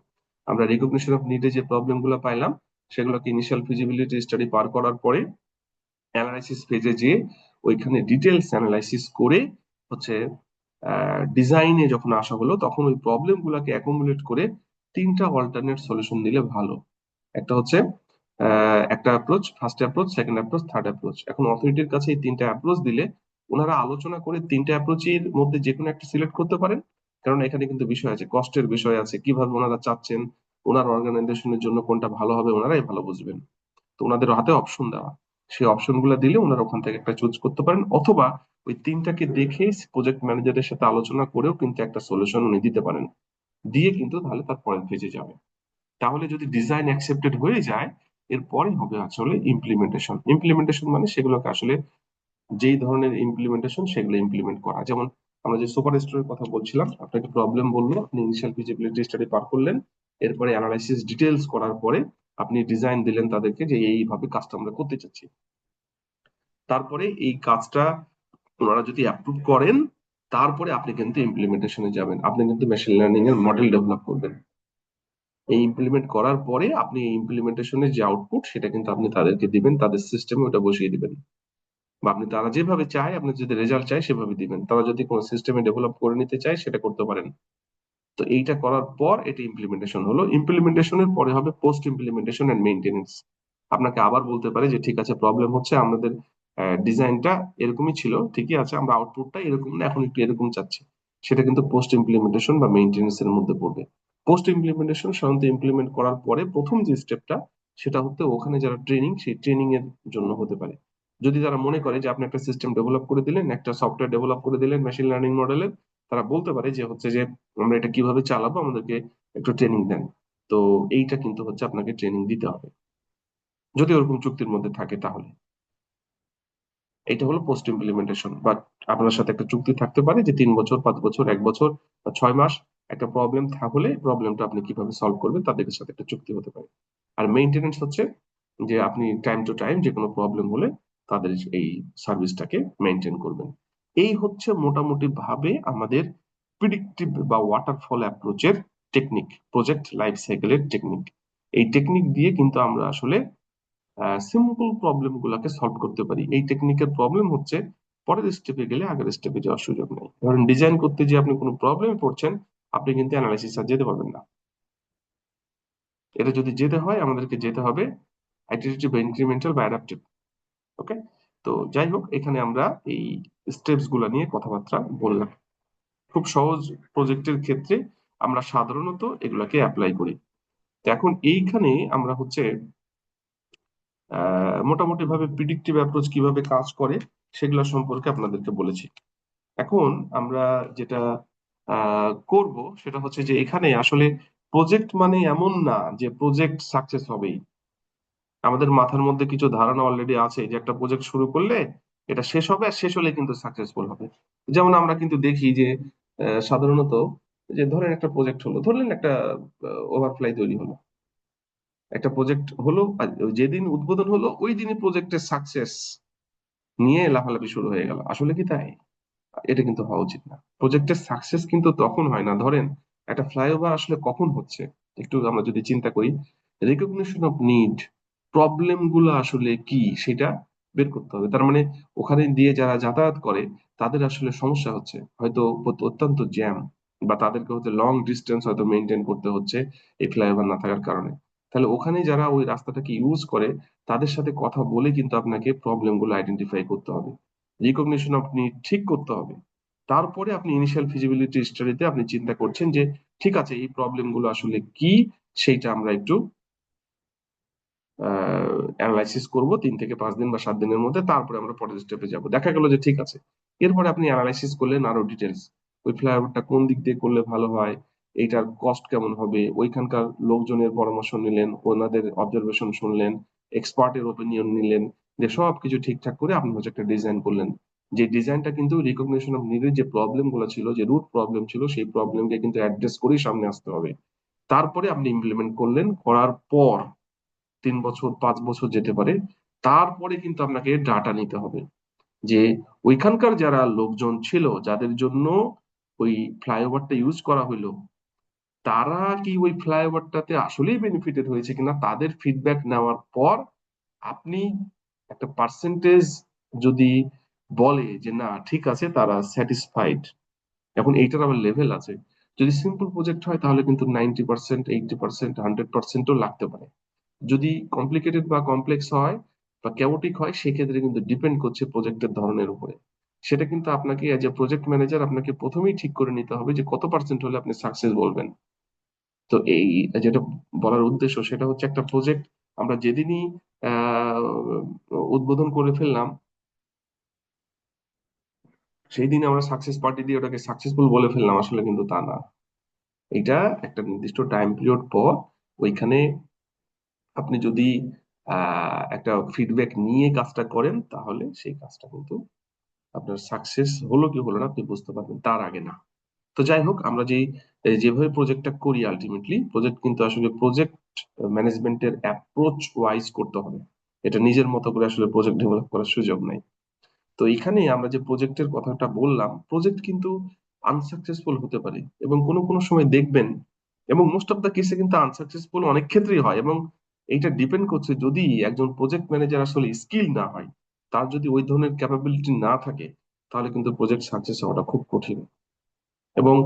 আমরা রিকগনিশন অফ নিডে যে প্রবলেম গুলো পাইলাম, সেগুলোকে ইনিশিয়াল ফিজিবিলিটি স্টাডি পার করার পরে অ্যানালাইসিস পেজে যেয়ে ওইখানে ডিটেলস অ্যানালাইসিস করে হচ্ছে ডিজাইনে যখন আসা হলো, তখন ওই প্রবলেম গুলাকে অ্যাকুমুলেট করে 3টা অল্টারনেট সলিউশন দিলে ভালো। একটা হচ্ছে একটা approach, first approach, second approach, third approach. এখন অথরিটির কাছে এই 3টা অ্যাপ্রোচ দিলে ওনারা আলোচনা করে 3টা অ্যাপ্রোচের মধ্যে যে কোনো একটা সিলেক্ট করতে পারেন। কারণ এখানে কিন্তু বিষয় আছে, কষ্টের বিষয় আছে, কিভাবে ওনারা চাচ্ছেন, ওনার অর্গানাইজেশনের জন্য কোনটা ভালো হবে ওনারাই ভালো বুঝবেন। তো ওনাদের হাতে অপশন দেওয়া, সেই অপশন গুলো দিলে ওনারা ওখান থেকে একটা চুজ করতে পারেন, অথবা ওই 3টাকে দেখে প্রজেক্ট ম্যানেজারের সাথে আলোচনা করেও কিন্তু একটা সলিউশন উনি দিতে পারেন, দিয়ে কিন্তু তাহলে তার পরের পেজে যাবে। তাহলে যদি ডিজাইন অ্যাকসেপ্টেড হয়ে যায়, এরপরে হবে আসলে ইমপ্লিমেন্টেশন। ইমপ্লিমেন্টেশন মানে সেগুলোকে আসলে যেই ধরনের ইমপ্লিমেন্টেশন সেগুলো ইমপ্লিমেন্ট করা। যেমন আমরা যে সুপার স্টোরের কথা বলছিলাম, আপনাকে প্রবলেম বললো, আপনি ইনিশিয়াল ফিজিবিলিটি স্টাডি পার করলেন, এরপরে অ্যানালাইসিস ডিটেলস করার পরে আপনি ডিজাইন দিলেন তাদেরকে যে এইভাবে কাজটা আমরা করতে চাচ্ছি। তারপরে এই কাজটা ওনারা যদি অ্যাপ্রুভ করেন, তারপরে আপনি কিন্তু ইমপ্লিমেন্টেশনে যাবেন, আপনি কিন্তু মেশিন লার্নিং এর মডেল ডেভেলপ করবেন। এই ইমপ্লিমেন্ট করার পরে আপনি এই ইমপ্লিমেন্টেশনের যে আউটপুট সেটা কিন্তু আপনি তাদেরকে দিবেন, তাদের সিস্টেমে ওটা বসিয়ে দিবেন, বা আপনি তারা যেভাবে চায়, আপনি যদি রেজাল্ট চায় সেভাবে দিবেন। তারা যদি কোনো সিস্টেমে ডেভেলপ করে নিতে চায় সেটা করতে পারেন। তো এইটা করার পর এটা ইমপ্লিমেন্টেশন হলো। ইমপ্লিমেন্টেশনের পরে হবে পোস্ট ইমপ্লিমেন্টেশন এন্ড মেইনটেনেন্স। আপনাকে আবার বলতে পারে যে ঠিক আছে, প্রবলেম হচ্ছে আমাদের ডিজাইনটা এরকমই ছিল, ঠিকই আছে, আমরা আউটপুটটা এরকম না, এখন একটু এরকম চাচ্ছি। সেটা কিন্তু পোস্ট ইমপ্লিমেন্টেশন বা মেইনটেনেন্স এর মধ্যে পড়বে। পোস্ট ইমপ্লিমেন্টেশন সাধারণত ইমপ্লিমেন্ট করার পরে প্রথম যে স্টেপটা, সেটা হতে ওখানে যারা ট্রেনিং, সেই ট্রেনিং এর জন্য হতে পারে। যদি তারা মনে করে যে আপনি একটা সিস্টেম ডেভেলপ করে দিলেন, একটা সফটওয়্যার ডেভেলপ করে দিলেন মেশিন লার্নিং মডেলের, তারা বলতে পারে যে হচ্ছে যে আমরা এটা কিভাবে চালাবো, আমাদেরকে একটু ট্রেনিং দেন। তো এইটা কিন্তু হচ্ছে আপনাকে ট্রেনিং দিতে হবে, যদি ওরকম চুক্তির মধ্যে থাকে তাহলে। এটা হলো পোস্ট ইমপ্লিমেন্টেশন। বাট আপনার সাথে একটা চুক্তি থাকতে পারে যে 3 বছর, 5 বছর, 1 বছর বা 6 মাস একটা প্রবলেম থাকলে প্রবলেমটা আপনি কিভাবে সলভ করবেন তাদের সাথে একটা চুক্তি হতে পারে। আর মেইনটেনেন্স হচ্ছে যে আপনি টাইম টু টাইম যে কোনো প্রবলেম হলে তাদের এই সার্ভিসটাকে মেনটেন করবেন। এই হচ্ছে মোটামুটি ভাবে আমাদের প্রিডিক্টিভ বা ওয়াটারফল অ্যাপ্রোচের টেকনিক, প্রজেক্ট লাইফ সাইকেলের টেকনিক। এই টেকনিক দিয়ে কিন্তু আমরা আসলে সিম্পল প্রবলেম গুলাকে সলভ করতে পারি। এই টেকনিকের প্রবলেম হচ্ছে পরের স্টেপে গেলে আগের স্টেপে যাওয়ার সুযোগ নেই। ধরেন ডিজাইন করতে যে আপনি কোনো প্রবলেমে পড়ছেন, আপনি কিন্তু অ্যানালাইসিস আর যেতে পারবেন না। এটা যদি যেতে হয়, আমাদেরকে যেতে হবে আইটারেটিভ বা ইনক্রিমেন্টাল বা অ্যাডাপটিভ। ওকে। তো যাই হোক, এখানে আমরা এই স্টেপস গুলা নিয়ে কথাবার্তা বললাম। খুব সহজ প্রজেক্টের ক্ষেত্রে আমরা সাধারণত এগুলাকে অ্যাপ্লাই করি। তো এখন এইখানে আমরা হচ্ছে মোটামুটি ভাবে প্রিডিক্টিভ অ্যাপ্রোচ কিভাবে কাজ করে সেগুলো সম্পর্কে আপনাদেরকে বলেছি। এখন আমরা যেটা করব সেটা হচ্ছে যে এখানে আসলে প্রজেক্ট মানে এমন না যে প্রজেক্ট সাকসেস হবেই। আমাদের মাথার মধ্যে কিছু ধারণা অলরেডি আছে যে একটা প্রজেক্ট শুরু করলে এটা শেষ হবে, আর শেষ হলে কিন্তু সাকসেসফুল হবে। যেমন আমরা কিন্তু দেখি যে সাধারণত, যে ধরেন একটা প্রজেক্ট হলো, ধরলেন একটা ওভারফ্লাই তৈরি হলো, একটা প্রজেক্ট হলো, আর যেদিন উদ্বোধন হলো ওই দিনই প্রজেক্টের সাকসেস নিয়ে লাফালাফি শুরু হয়ে গেল। আসলে কি তাই? এটা কিন্তু হওয়া উচিত না। প্রজেক্টের সাকসেস কিন্তু তখন হয় না, ধরেন একটা ফ্লাইওভার আসলে কখন হচ্ছে, একটু আমরা যদি চিন্তা করি, রিকগনিশন অফ নিড, প্রবলেম গুলো আসলে কি সেটা বের করতে হবে। তার মানে ওখানে দিয়ে যারা যাতায়াত করে তাদের আসলে সমস্যা হচ্ছে, হয়তো অত্যন্ত জ্যাম, বা তাদেরকে হচ্ছে লং ডিস্টেন্স হয়তো মেনটেন করতে হচ্ছে এই ফ্লাইওভার না থাকার কারণে। তাহলে ওখানে যারা ওই রাস্তাটাকে ইউজ করে তাদের সাথে কথা বলে কিন্তু আপনাকে প্রবলেম গুলো আইডেন্টিফাই করতে হবে, রিকগনিশন আপনি ঠিক করতে হবে। তারপরে আপনি ইনিশিয়াল ফিজিবিলিটি স্টাডিতে আপনি চিন্তা করছেন যে ঠিক আছে, এই প্রবলেম গুলো আসলে কি, সেইটা আমরা একটু অ্যানালাইসিস করব 3 থেকে 5 দিন বা 7 দিনের মধ্যে। তারপরে আমরা পরের স্টেপে যাব। দেখা গেল যে ঠিক আছে, এরপরে আপনি অ্যানালাইসিস করলেন আরো ডিটেলস, ওই ফ্লাইওভারটা কোন দিক দিয়ে করলে ভালো হয়, এইটার কস্ট কেমন হবে, ওইখানকার লোকজনের পরামর্শ নিলেন, ওনাদের অবজারভেশন শুনলেন, এক্সপার্টের ওপিনিয়ন নিলেন, যে সবকিছু ঠিকঠাক করে আপনি হচ্ছে একটা ডিজাইন করলেন। যে ডিজাইনটা কিন্তু রিকগনিশন অফ নিডের যে প্রবলেম গুলো ছিল, যে রুট প্রবলেম ছিল, সেই প্রবলেমকে কিন্তু অ্যাড্রেস করেই সামনে আসতে হবে। তারপরে আপনি ইমপ্লিমেন্ট করলেন, করার পর 3 বছর, 5 বছর যেতে পারে। তারপরে কিন্তু আপনাকে ডাটা নিতে হবে যে ওইখানকার যারা লোকজন ছিল, যাদের জন্য ওই ফ্লাইওভারটা ইউজ করা হইলো, তারা কি ওই ফ্লাইওভারটাতে আসলেই বেনিফিটেড হয়েছে কিনা, তাদের ফিডব্যাক নেওয়ার পর আপনি একটা পার্সেন্টেজ যদি বলে যে না ঠিক আছে, তারা স্যাটিসফাইড। এখন এইটার আবার লেভেল আছে। যদি সিম্পল প্রজেক্ট হয় তাহলে কিন্তু 90%, 80%, 100%ও লাগতে পারে। যদি কমপ্লিকেটেড বা কমপ্লেক্স হয় বা ক্যাওটিক হয়, সেক্ষেত্রে কিন্তু ডিপেন্ড করছে প্রজেক্টের ধরনের উপরে। সেটা কিন্তু আপনাকে এজ এ প্রজেক্ট ম্যানেজার আপনাকে প্রথমেই ঠিক করে নিতে হবে যে কত পার্সেন্ট হলে আপনি সাকসেস বলবেন। তো এই যেটা বলার উদ্দেশ্য সেটা হচ্ছে, একটা প্রজেক্ট আমরা যেদিনই আহ উদ্বোধন করে ফেললাম, সেই দিন আমরা সাকসেস পার্টি দিয়ে ওটাকে সাকসেসফুল বলে ফেললাম, আসলে কিন্তু তা না। এটা একটা নির্দিষ্ট টাইম পিরিয়ড পর ওইখানে আপনি যদি একটা ফিডব্যাক নিয়ে কাজটা করেন, তাহলে সেই কাজটা কিন্তু আপনার সাকসেস হলো কি হলো না আপনি বুঝতে পারবেন, তার আগে না। তো যাই হোক, আমরা যেভাবে প্রজেক্টটা করি, আলটিমেটলি প্রজেক্ট কিন্তু আসলে প্রজেক্ট ম্যানেজমেন্টের অ্যাপ্রোচ ওয়াইজ করতে হবে। এটা নিজের মতো করে আসলে প্রজেক্ট ডেভেলপ করার সুযোগ নাই। তো এখানে আমরা যে প্রজেক্টের কথাটা বললাম, প্রজেক্ট কিন্তু আনসাকসেসফুল হতে পারে, এবং কোনো কোনো সময় দেখবেন এবং মোস্ট অফ দ্য কেসে কিন্তু আনসাকসেসফুল অনেক ক্ষেত্রেই হয়। এবং এইটা ডিপেন্ড করছে, যদি একজন প্রজেক্ট ম্যানেজার আসলে স্কিল না হয়, তার যদি ওই ধরনের ক্যাপাবিলিটি না থাকে, তাহলে কিন্তু প্রজেক্ট সাকসেস হওয়াটা খুব কঠিন। এবং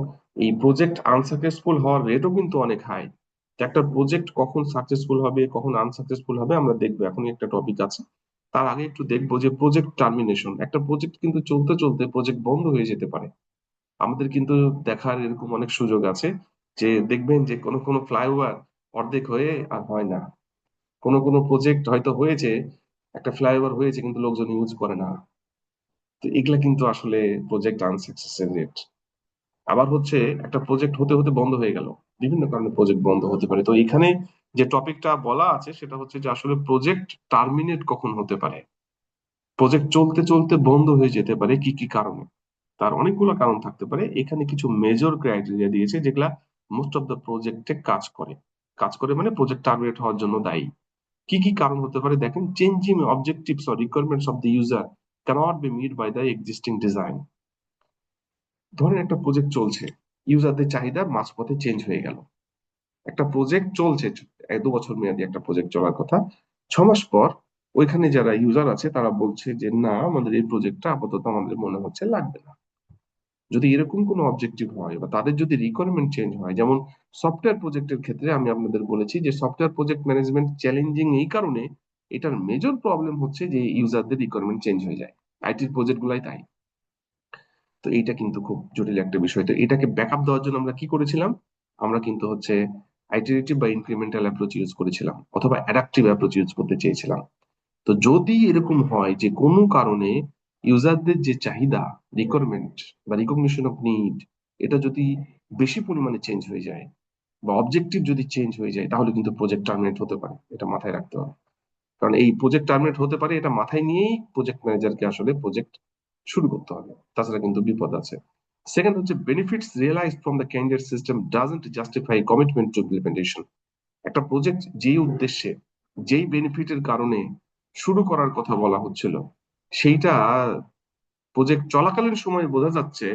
এই প্রজেক্ট আনসাকসেসফুল হওয়ার রেটও কিন্তু অনেক হাই। একটা প্রজেক্ট কখন সাকসেসফুল হবে, কখন আনসাকসেসফুল হবে, আমরা দেখবো। এখনই একটা টপিক আছে, তার আগে একটু দেখবো যে প্রজেক্ট টার্মিনেশন। একটা প্রজেক্ট কিন্তু চলতে চলতে প্রজেক্ট বন্ধ হয়ে যেতে পারে। আমাদের কিন্তু দেখার এরকম অনেক সুযোগ আছে, যে দেখবেন যে কোনো কোনো ফ্লাইওভার অর্ধেক হয়ে আর হয় না। কোনো কোনো প্রজেক্ট হয়তো হয়েছে, একটা ফ্লাইওভার হয়েছে কিন্তু লোকজন ইউজ করে না। তো এগুলা কিন্তু আসলে প্রজেক্ট আনসাকসেসের রেট। আবার হচ্ছে একটা প্রজেক্ট হতে হতে বন্ধ হয়ে গেল, বিভিন্ন কারণে প্রজেক্ট বন্ধ হতে পারে। তো এখানে যে টপিকটা বলা আছে সেটা হচ্ছে যে আসলে প্রজেক্ট টার্মিনেট কখন হতে পারে, প্রজেক্ট চলতে চলতে বন্ধ হয়ে যেতে পারে কি কি কারণে। তার অনেকগুলো কারণ থাকতে পারে। এখানে কিছু মেজর ক্রাইটেরিয়া দিয়েছে যেগুলা মোস্ট অফ দ্য প্রজেক্টে কাজ করে মানে প্রজেক্ট টার্মিনেট হওয়ার জন্য দায়ী। কি কি কারণ হতে পারে দেখেন: changing objectives or requirements of the user can't be meet by the existing design. ধরেন একটা প্রজেক্ট চলছে, ইউজারদের চাহিদা মাঝপথে চেঞ্জ হয়ে গেল। একটা প্রজেক্ট চলছে, 2 বছর মেয়াদী একটা প্রজেক্ট চলার কথা, 6 মাস পর ওইখানে যারা ইউজার আছে তারা বলছে যে না, আমাদের এই প্রজেক্টটা আপাতত আমাদের মনে হচ্ছে লাগবে না। যদি এরকম কোনো অবজেক্টিভ হয় বা তাদের যদি রিকোয়ারমেন্ট চেঞ্জ হয়, যেমন সফটওয়্যার প্রজেক্টের ক্ষেত্রে আমি আপনাদের বলেছি যে সফটওয়্যার প্রজেক্ট ম্যানেজমেন্ট চ্যালেঞ্জিং এই কারণে, এটার মেজর প্রবলেম হচ্ছে যে ইউজারদের রিকোয়ারমেন্ট চেঞ্জ হয়ে যায়। আইটির প্রজেক্ট গুলাই তাই। তো এইটা কিন্তু খুব জটিল একটা বিষয়। তো এটাকে ব্যাকআপ দেওয়ার জন্য আমরা কি করেছিলাম? আমরা কিন্তু হচ্ছে আইটারেটিভ বা ইনক্রিমেন্টাল অ্যাপ্রোচ ইউজ করেছিলাম, অথবা অ্যাডাপটিভ অ্যাপ্রোচ ইউজ করতে চেয়েছিলাম। তো যদি এরকম হয় যে কোনো কারণে ইউজারদের যে চাহিদা, রিকোয়ারমেন্ট বা রিকগনিশন অফ নিড, এটা যদি বেশি পরিমাণে চেঞ্জ হয়ে যায় বা অবজেক্টিভ যদি চেঞ্জ হয়ে যায়, তাহলে কিন্তু প্রজেক্ট টার্মিনেট হতে পারে। এটা মাথায় রাখতে হবে। কারণ এই প্রজেক্ট টার্মিনেট হতে পারে, এটা মাথায় নিয়েই প্রজেক্ট ম্যানেজারকে আসলে প্রজেক্ট শুরু করতে হবে, তাছাড়া কিন্তু বিপদ আছে। সেকেন্ড হচ্ছে benefits realised from the candidate system doesn't justify commitment to implementation. একটা প্রজেক্ট যেই উদ্দেশ্যে, যেই বেনিফিটের কারণে শুরু করার কথা বলা হচ্ছিল, সেইটা প্রজেক্ট চলাকালীন সময় বোঝা যাচ্ছে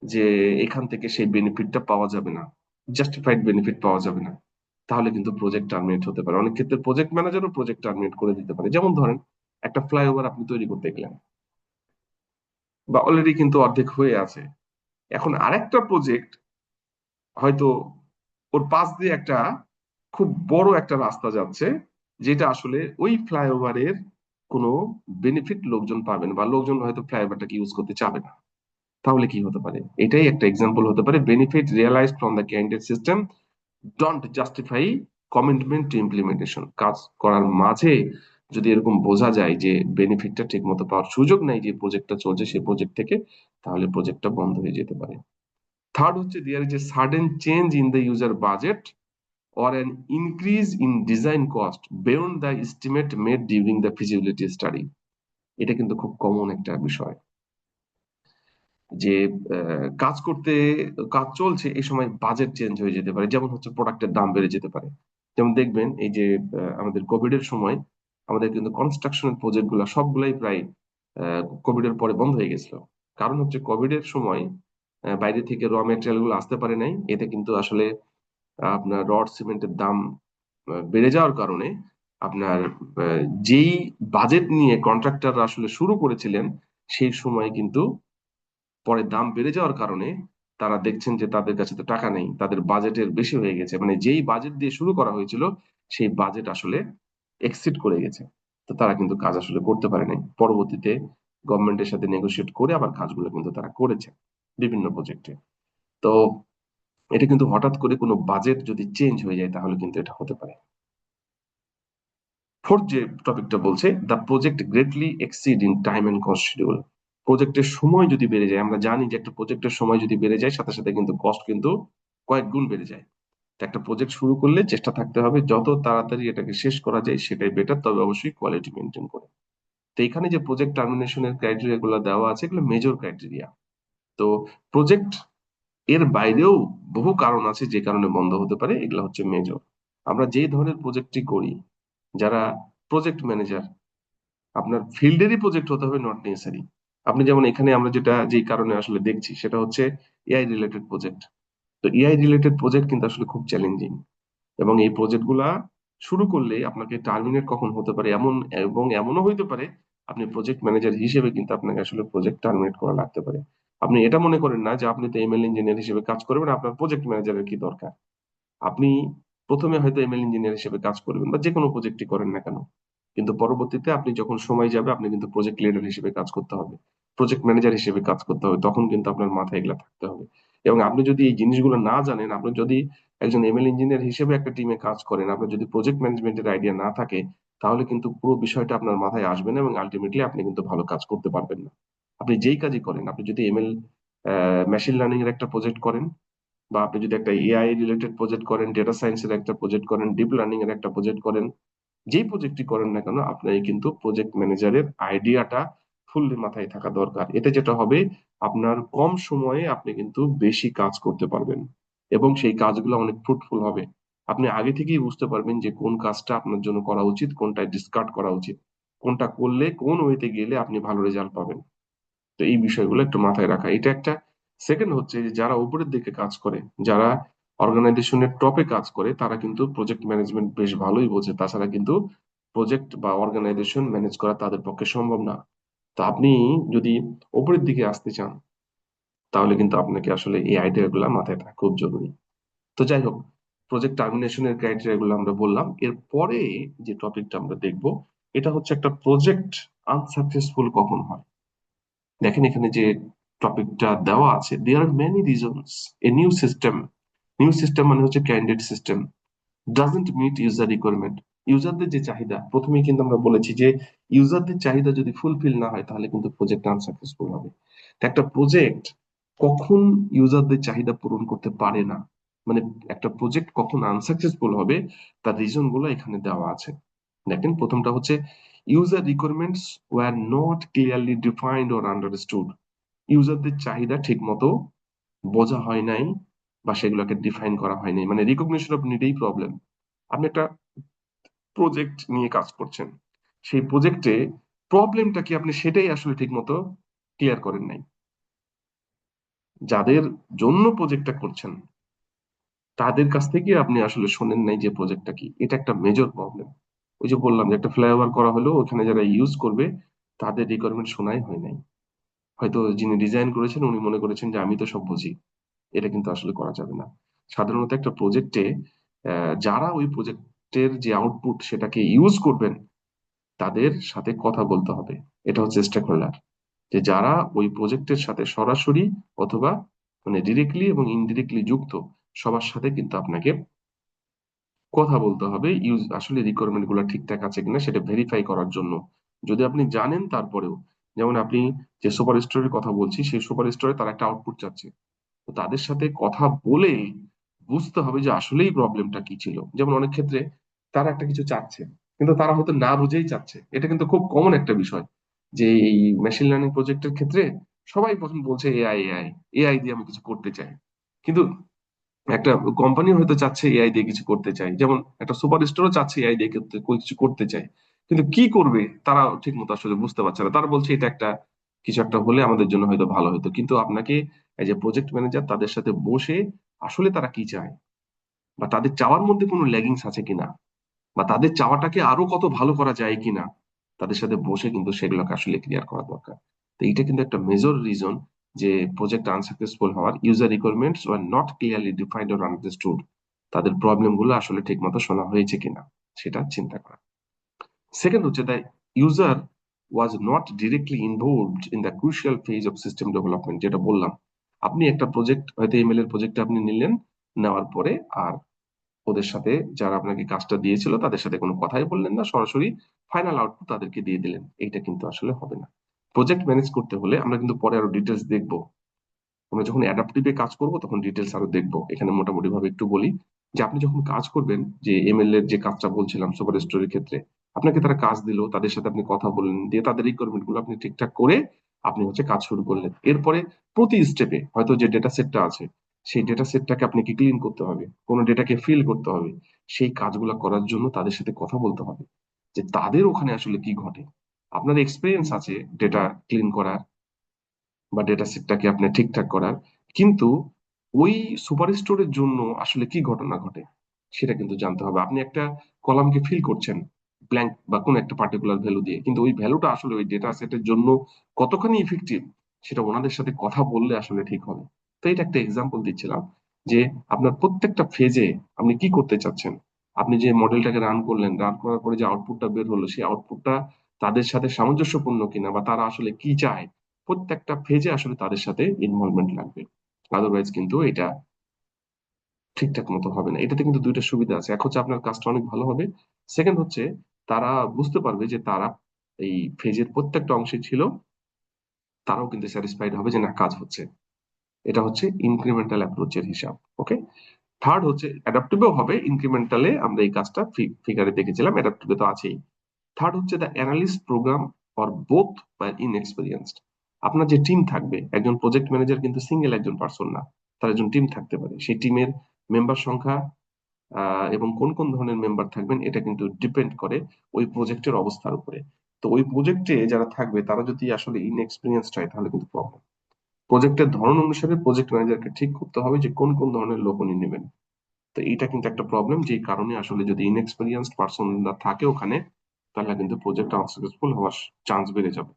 যে এখান থেকে সেই বেনিফিটটা পাওয়া যাবে না, জাস্টিফাইড বেনিফিট পাওয়া যাবে না, তাহলে কিন্তু প্রজেক্ট টার্মিনেট হতে পারে। অনেক ক্ষেত্রে প্রজেক্ট ম্যানেজারও প্রজেক্ট টার্মিনেট করে দিতে পারে। যেমন ধরেন একটা ফ্লাইওভার আপনি তৈরি করতে গেলেন, বা অলরেডি কিন্তু অর্ধেক হয়ে আছে, এখন আরেকটা প্রজেক্ট হয়তো ওর পাশ দিয়ে একটা খুব বড় একটা রাস্তা যাচ্ছে, যেটা আসলে ওই ফ্লাইওভারের কোনো বেনিফিট লোকজন পাবেন, বা লোকজন হয়তো ফ্লাইওভারটাকে ইউজ করতে চাবে না। তাহলে কি হতে পারে? এটাই একটা এক্সাম্পল হতে পারে, benefit realised from the candidate system don't justify commitment to implementation. কাজ করার মাঝে যদি এরকম বোঝা যায় যে বেনিফিটটা ঠিক মতো পাওয়ার সুযোগ নাই, যে প্রজেক্টটা চলছে সেই প্রজেক্ট থেকে, তাহলে প্রজেক্টটা বন্ধ হয়ে যেতে পারে। থার্ড হচ্ছে there is a sudden change in the user budget or an increase in design cost beyond the estimate made during the feasibility study. এটা কিন্তু খুব কমন একটা বিষয়, যে কাজ করতে, কাজ চলছে এই সময় বাজেট চেঞ্জ হয়ে যেতে পারে। যেমন হচ্ছে প্রোডাক্টের দাম বেড়ে যেতে পারে। যেমন দেখবেন এই যে আমাদের কোভিড এর সময় আমাদের কিন্তু কনস্ট্রাকশনের প্রজেক্ট গুলা সবগুলাই প্রায় কোভিড এর পরে বন্ধ হয়ে গেছিল। কারণ হচ্ছে কোভিড এর সময় বাইরে থেকে র মেটেরিয়াল গুলো আসতে পারে নাই। এতে কিন্তু আসলে আপনার রড সিমেন্টের দাম বেড়ে যাওয়ার কারণে আপনার যেই বাজেট নিয়ে কন্ট্রাক্টররা আসলে শুরু করেছিলেন, সেই সময় কিন্তু পরে দাম বেড়ে যাওয়ার কারণে তারা দেখছেন যে তাদের কাছে তো টাকা নেই, তাদের বাজেটের বেশি হয়ে গেছে, মানে যেই বাজেট দিয়ে শুরু করা হয়েছিল সেই বাজেট আসলে এক্সিড করে গেছে। তো তারা কিন্তু কাজ আসলে করতে পারে নাই। পরবর্তীতে গভর্নমেন্টের সাথে নেগোশিয়েট করে আবার কাজগুলো কিন্তু তারা করেছে বিভিন্ন প্রজেক্টে। তো এটা কিন্তু হঠাৎ করে কোনো বাজেট যদি চেঞ্জ হয়ে যায়, তাহলে কিন্তু এটা হতে পারে। ফোর্থ যে টপিকটা বলছে, the project greatly exceed in time and cost schedule. প্রজেক্টের সময় যদি বেড়ে যায়, আমরা জানি যে একটা প্রজেক্টের সময় যদি বেড়ে যায়, সাথে সাথে কিন্তু কস্ট কিন্তু কয়েক গুণ বেড়ে যায়। তো একটা প্রজেক্ট শুরু করলে চেষ্টা থাকতে হবে যত তাড়াতাড়ি এটাকে শেষ করা যায় সেটাই বেটার, তবে অবশ্যই কোয়ালিটি মেনটেন করে। তো এখানে যে প্রজেক্ট টার্মিনেশনের ক্রাইটেরিয়া গুলো দেওয়া আছে, এগুলো মেজর ক্রাইটেরিয়া। তো প্রজেক্ট এর বাইরেও বহু কারণ আছে যে কারণে বন্ধ হতে পারে, এগুলো হচ্ছে মেজর। আমরা যে ধরনের প্রজেক্টই করি, যারা প্রজেক্ট ম্যানেজার, আপনার ফিল্ডেরই প্রজেক্ট হতে হবে, নট নেসেসারি। আপনি যেমন এখানে আমরা যেটা যেই কারণে আসলে দেখছি সেটা হচ্ছে এআই রিলেটেড প্রজেক্ট। তো এআই রিলেটেড প্রজেক্ট কিন্তু আসলে খুব চ্যালেঞ্জিং, এবং এই প্রজেক্ট গুলা শুরু করলে আপনাকে টার্মিনেট কখন হতে পারে এমন, এবং এমনও হইতে পারে আপনি প্রজেক্ট ম্যানেজার হিসেবে কিন্তু আপনাকে আসলে প্রজেক্ট টার্মিনেট করা লাগতে পারে। আপনি এটা মনে করেন না যে আপনি তো এমএল ইঞ্জিনিয়ার হিসেবে কাজ করবেন, আপনার প্রজেক্ট ম্যানেজারের কি দরকার। আপনি প্রথমে হয়তো এমএল ইঞ্জিনিয়ার হিসেবে কাজ করবেন বা যে কোনো প্রজেক্টই করেন না কেন, কিন্তু পরবর্তীতে আপনি যখন সময় যাবে আপনি কিন্তু প্রজেক্ট লিডার হিসেবে কাজ করতে হবে, প্রজেক্ট ম্যানেজার হিসেবে কাজ করতে হবে, তখন কিন্তু আপনার মাথায় এগুলা থাকতে হবে। এবং আপনি যদি এই জিনিসগুলো না জানেন, আপনি যদি একজন এমএল ইঞ্জিনিয়ার হিসেবে একটা টিমে কাজ করেন, আপনার যদি প্রজেক্ট ম্যানেজমেন্টের আইডিয়া না থাকে, তাহলে কিন্তু পুরো বিষয়টা আপনার মাথায় আসবে না এবং আলটিমেটলি আপনি কিন্তু ভালো কাজ করতে পারবেন না। আপনি যেই কাজই করেন, আপনি যদি এমএল মেশিন লার্নিং এর একটা প্রজেক্ট করেন, বা আপনি যদি একটা এআই রিলেটেড প্রজেক্ট করেন, ডেটা সায়েন্সের একটা প্রজেক্ট করেন, ডিপ লার্নিং এর একটা প্রজেক্ট করেন, যেই প্রজেক্টই করেন না কেন আপনার কিন্তু প্রজেক্ট ম্যানেজারের আইডিয়াটা ফুললি মাথায় থাকা দরকার। এতে যেটা হবে, আপনার কম সময়ে আপনি কিন্তু বেশি কাজ করতে পারবেন এবং সেই কাজগুলো অনেক ফ্রুটফুল হবে। আপনি আগে থেকেই বুঝতে পারবেন যে কোন কাজটা আপনার জন্য করা উচিত, কোনটা ডিসকার্ড করা উচিত, কোনটা করলে কোন ওয়েতে গেলে আপনি ভালো রেজাল্ট পাবেন। তো এই বিষয়গুলো একটু মাথায় রাখা, এটা একটা। সেকেন্ড হচ্ছে যে যারা উপরের দিকে কাজ করে, যারা অর্গানাইজেশনের টপে কাজ করে, তারা কিন্তু প্রজেক্ট ম্যানেজমেন্ট বেশ ভালোই বোঝে, তাছাড়া কিন্তু প্রজেক্ট বা অর্গানাইজেশন ম্যানেজ করা তাদের পক্ষে সম্ভব না। তো আপনি যদি উপরের দিকে আসতে চান, তাহলে কিন্তু আপনাকে আসলে এই আইডিয়া গুলা মাথায় থাকা খুব জরুরি। তো যাই হোক, প্রজেক্ট টার্মিনেশনের ক্রাইটেরিয়া গুলো আমরা বললাম। এরপরে যে টপিকটা আমরা দেখব, এটা হচ্ছে একটা প্রজেক্ট আনসাকসেসফুল কখন হয়। দেখেন এখানে যে টপিকটা দেওয়া আছে, there are many reasons a new system মানে হচ্ছে candidate system doesn't meet user requirement. ইউজারদের যে চাহিদা, প্রথমেই কিন্তু আমরা বলেছি যে ইউজারদের চাহিদা যদি ফুলফিল না হয় তাহলে কিন্তু প্রজেক্ট আনসাকসেসফুল হবে। তো একটা প্রজেক্ট কখন ইউজারদের চাহিদা পূরণ করতে পারে না, মানে একটা প্রজেক্ট কখন আনসাকসেসফুল হবে, তার রিজন গুলো এখানে দেওয়া আছে। দেখেন প্রথমটা হচ্ছে user requirements were not clearly defined or understood. ইউজারদের চাহিদা ঠিক মতো বোঝা হয় নাই বা সেগুলোকে ডিফাইন করা হয় নাই, মানে রিকগনিশন অফ নিডেই প্রবলেম। আপনি একটা প্রজেক্ট নিয়ে কাজ করছেন, সেই প্রজেক্টে প্রবলেমটা কি আপনি সেটাই আসলে ঠিক মতো ক্লিয়ার করেন নাই। যাদের জন্য প্রজেক্টটা করছেন তাদের কাছ থেকে আপনি আসলে শোনেন নাই যে প্রজেক্টটা কি, এটা একটা মেজর প্রবলেম। ওই যে বললাম যে একটা ফ্লাইওভার করা হলো, ওখানে যারা ইউজ করবে তাদের রিকোয়ারমেন্ট শোনাই হয় নাই। হয়তো যিনি ডিজাইন করেছেন উনি মনে করেছেন যে আমি তো সব বুঝি। এটা কিন্তু আসলে করা যাবে না। সাধারণত একটা প্রজেক্টে যারা ওই প্রজেক্টের যে আউটপুট সেটাকে ইউজ করবেন তাদের সাথে কথা বলতে হবে। এটা হচ্ছে স্টেক হোল্ডার, যে যারা ওই প্রজেক্টের সাথে সরাসরি অথবা মানে ডিরেক্টলি এবং ইনডিরেক্টলি যুক্ত, সবার সাথে কিন্তু আপনাকে কথা বলতে হবে ইউজ আসলে রিকোয়ারমেন্ট গুলো ঠিকঠাক আছে কিনা সেটা ভেরিফাই করার জন্য। যদি আপনি জানেন তারপরেও, যেমন আপনি যে সুপার স্টোরের কথা বলছি, সেই সুপার স্টোরে তারা একটা আউটপুট চাচ্ছে, তো তাদের সাথে কথা বলে বুঝতে হবে যে আসলেই প্রবলেমটা কি ছিল। যেমন অনেক ক্ষেত্রে তারা একটা কিছু চাচ্ছে কিন্তু তারা হয়তো না বুঝেই চাচ্ছে, এটা কিন্তু খুব কমন একটা বিষয়। যে এই মেশিন লার্নিং প্রজেক্টের ক্ষেত্রে সবাই প্রথম বলছে এআই এআই, এআই দিয়ে আমি কিছু করতে চাই, কিন্তু একটা কোম্পানি হয়তো চাচ্ছে এআই দিয়ে কিছু করতে চাই, যেমন একটা সুপার স্টোরও চাচ্ছে এআই দিয়ে কিছু করতে চাই, কিন্তু কি করবে তারা ঠিক মতো আসলে বুঝতে পারছে না। তারা বলছে এটা একটা কিছু একটা হলে আমাদের জন্য হয়তো ভালো হতো, কিন্তু আপনাকে এই যে প্রজেক্ট ম্যানেজার তাদের সাথে বসে আসলে তারা কি চায় বা তাদের চাওয়ার মধ্যে কোনো ল্যাগিংস আছে কিনা বা তাদের চাওয়াটাকে আরো কত ভালো করা যায় কিনা, তাদের সাথে বসে কিন্তু সেগুলোকে আসলে ক্লিয়ার করা দরকার। তো এইটা কিন্তু একটা মেজর রিজন যে প্রজেক্ট আনসাকসেসফুল হওয়ার, user requirements were not clearly defined or understood. তাদের প্রবলেম গুলো আসলে ঠিক মতো শোনা হয়েছে কিনা সেটা চিন্তা করা। সেকেন্ড হচ্ছে the user was not directly involved in the crucial phase of system development, যেটা বললাম। আপনি একটা প্রজেক্ট হয়তো ইমেল এর প্রজেক্ট আপনি নিলেন, নেওয়ার পরে আর ওদের সাথে যারা আপনাকে কাজটা দিয়েছিল তাদের সাথে কোনো কথাই বললেন না, সরাসরি ফাইনাল আউটপুট তাদেরকে দিয়ে দিলেন, এইটা কিন্তু আসলে হবে না। প্রজেক্ট ম্যানেজ করতে হলে আমরা কিন্তু পরে আরো ডিটেলস দেখবো, আমরা যখন অ্যাডাপটিভে কাজ করব তখন ডিটেলস আরো দেখবো। এখানে মোটামুটি ভাবে একটু বলি যে আপনি যখন কাজ করবেন, যে এমএল এর যে কাজটা বলছিলাম সুপার স্টোরের ক্ষেত্রে, আপনাকে তারা কাজ দিল, তাদের সাথে আপনি কথা বললেন, দিয়ে তাদের রিকোয়ারমেন্ট গুলো আপনি ঠিকঠাক করে আপনি হচ্ছে কাজ শুরু করলেন। এরপরে প্রতি স্টেপে হয়তো যে ডেটা সেটটা আছে সেই ডেটা সেটটাকে আপনাকে ক্লিন করতে হবে, কোনো ডেটাকে ফিল করতে হবে, সেই কাজগুলো করার জন্য তাদের সাথে কথা বলতে হবে যে তাদের ওখানে আসলে কি ঘটে। আপনার এক্সপিরিয়েন্স আছে ডেটা ক্লিন করার বা ডেটা সেটটাকে আপনি ঠিকঠাক করার, কিন্তু ওই সুপার স্টোরের জন্য আসলে কি ঘটনা ঘটে সেটা কিন্তু জানতে হবে। আপনি একটা কলামকে ফিল করছেন ব্ল্যাঙ্ক বা কোন একটা পার্টিকুলার ভ্যালু দিয়ে, কিন্তু ওই ভ্যালুটা আসলে ওই ডেটা সেটের জন্য কতখানি ইফেক্টিভ সেটা ওনাদের সাথে কথা বললে আসলে ঠিক হবে। তো এটা একটা এক্সাম্পল দিচ্ছিলাম যে আপনার প্রত্যেকটা ফেজে আপনি কি করতে চাচ্ছেন। আপনি যে মডেলটাকে রান করলেন, রান করার পরে যে আউটপুটটা বের হলো, সেই আউটপুটটা তাদের সাথে সামঞ্জস্যপূর্ণ কিনা বা তারা আসলে কি চায়, প্রত্যেকটা ফেজে আসলে তাদের সাথে ইনভলভমেন্ট লাগবে। আদারওয়াইজ কিন্তু এটা ঠিকঠাক মতো হবে না। এটাতে কিন্তু দুইটা সুবিধা আছে, এক হচ্ছে আপনার কাজটা অনেক ভালো হবে, সেকেন্ড হচ্ছে তারা বুঝতে পারবে যে তারা এই ফেজের প্রত্যেকটা অংশে ছিল, তারাও কিন্তু স্যাটিসফাইড হবে যে না কাজ হচ্ছে। এটা হচ্ছে ইনক্রিমেন্টাল অ্যাপ্রোচের হিসাব। ওকে। থার্ড হচ্ছে অ্যাডাপ্টিভও হবে। ইনক্রিমেন্টালে আমরা এই কাজটা ফিগারে দেখেছিলাম, অ্যাডাপ্টিভে তো আছেই। থার্ড হচ্ছে the analyst program for both বা ইনএক্সপিরিয়েন্সড। আপনার যে টিম থাকবে, একজন প্রজেক্ট ম্যানেজার কিন্তু সিঙ্গেল একজন পার্সন না, তার একজন টিম থাকতে পারে। সেই টিমের মেম্বার সংখ্যা এবং কোন কোন ধরনের মেম্বার থাকবেন এটা কিন্তু ডিপেন্ড করে ওই প্রজেক্টের অবস্থার উপরে। তো ওই প্রজেক্টে যারা থাকবে তারা যদি আসলে ইনএক্সপিরিয়েন্সড হয় তাহলে কিন্তু প্রবলেম। প্রজেক্টের ধরন অনুসারে প্রজেক্ট ম্যানেজারকে ঠিক করতে হবে যে কোন কোন ধরনের লোক উনি নেবেন। তো এইটা কিন্তু একটা প্রবলেম, যে কারণে আসলে যদি ইনএক্সপিরিয়েন্সড পার্সন থাকে ওখানে, তাহলে কিন্তু প্রজেক্ট আনসাকসেসফুল হওয়ার চান্স বেড়ে যাবে।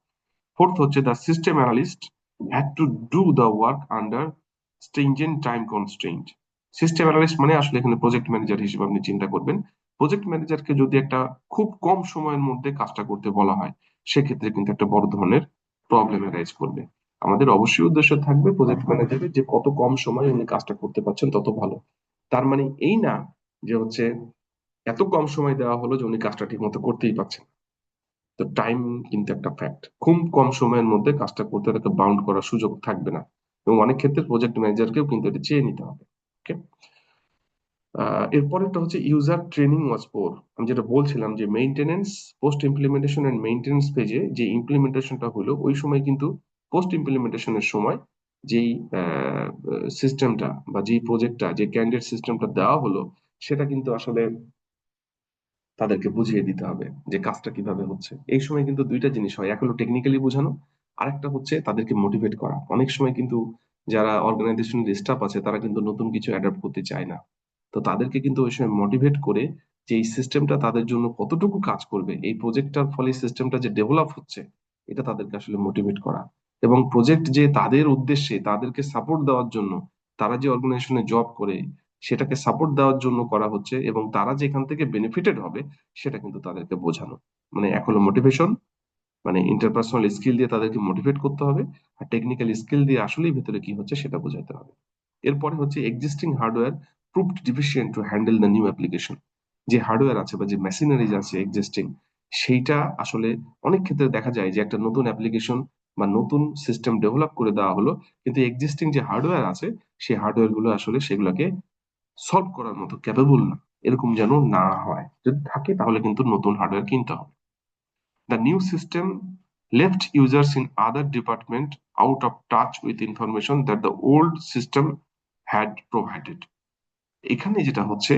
ফোর্থ হচ্ছে the system analyst had to do the work under stringent time constraint. System analyst মানে আসলে এখানে প্রজেক্ট ম্যানেজার হিসেবে আপনি চিন্তা করবেন। প্রজেক্ট ম্যানেজারকে যদি একটা খুব কম সময়ের মধ্যে কাজটা করতে বলা হয়, সেক্ষেত্রে কিন্তু একটা বড় ধরনের প্রবলেম রাইজ করবে। আমাদের অবশ্যই উদ্দেশ্য থাকবে প্রজেক্ট ম্যানেজারের যে কত কম সময়ে উনি কাজটা করতে পারছেন তত ভালো। তার মানে এই না যে হচ্ছে এত কম সময় দেওয়া হলো যে উনি কাজটা ঠিক মতো করতেই পারছেন। তো টাইম কিন্তু একটা ফ্যাক্ট, খুব কম সময়ের মধ্যে কাজটা করতে তাকে বাউন্ড করার সুযোগ থাকবে না, এবং অনেক ক্ষেত্রে প্রজেক্ট ম্যানেজারকেও কিন্তু এটা চেয়ে নিতে হবে। ওকে। এরপরেরটা হচ্ছে ইউজার ট্রেনিং ওয়াজ পোর। আমি যেটা বলছিলাম যে maintenance, post implementation and maintenance পেজে যে ইমপ্লিমেন্টেশনটা হলো ওই সময় কিন্তু পোস্ট ইমপ্লিমেন্টেশনের সময় যেই সিস্টেমটা বা যেই প্রজেক্টটা যে ক্যান্ডিডেট সিস্টেমটা দেওয়া হলো, সেটা কিন্তু আসলে তাদেরকে বুঝিয়ে দিতে হবে যে কাজটা কিভাবে হচ্ছে। এই সময় কিন্তু দুইটা জিনিস হয়, এক হলো টেকনিক্যালি বোঝানো, আরেকটা হচ্ছে তাদেরকে মোটিভেট করা। অনেক সময় কিন্তু যারা অর্গানাইজেশনের স্টাফ আছে তারা কিন্তু নতুন কিছু অ্যাডাপ্ট করতে চায় না। তো তাদেরকে কিন্তু ওই সময় মোটিভেট করে যে এই সিস্টেমটা তাদের জন্য কতটুকু কাজ করবে, এই প্রজেক্টটার ফলে সিস্টেমটা যে ডেভেলপ হচ্ছে, এটা তাদেরকে আসলে মোটিভেট করা। এবং প্রজেক্ট যে তাদের উদ্দেশ্যে তাদেরকে সাপোর্ট দেওয়ার জন্য, তারা যে অর্গানাইজেশনে জব করে সেটাকে সাপোর্ট দেওয়ার জন্য করা হচ্ছে, এবং তারা যেখান থেকে বেনিফিটেড হবে সেটা কিন্তু তাদেরকে বোঝানো। মানে এক হলো মোটিভেশন, মানে ইন্টারপার্সোনাল স্কিল দিয়ে তাদেরকে মোটিভেট করতে হবে, আর টেকনিক্যাল স্কিল দিয়ে আসলেই ভেতরে কি হচ্ছে সেটা বোঝাতে হবে। এরপরে হচ্ছে existing hardware proved deficient to handle the new application. যে হার্ডওয়্যার আছে বা যে মেশিনারিজ আছে এক্সিস্টিং, সেইটা আসলে অনেক ক্ষেত্রে দেখা যায় যে একটা নতুন অ্যাপ্লিকেশন বা নতুন সিস্টেম ডেভেলপ করে দেওয়া হলো, কিন্তু এক্সিস্টিং যে হার্ডওয়্যার আছে সেই হার্ডওয়্যার গুলো আসলে সেগুলোকে সলভ করার মতো ক্যাপেবল না, এরকম যেন না হয়। যদি থাকে তাহলে কিন্তু নতুন হার্ডওয়্যার কিনতে হবে। The new system left users in other department out of touch with information that the old system had provided. এখানে যেটা হচ্ছে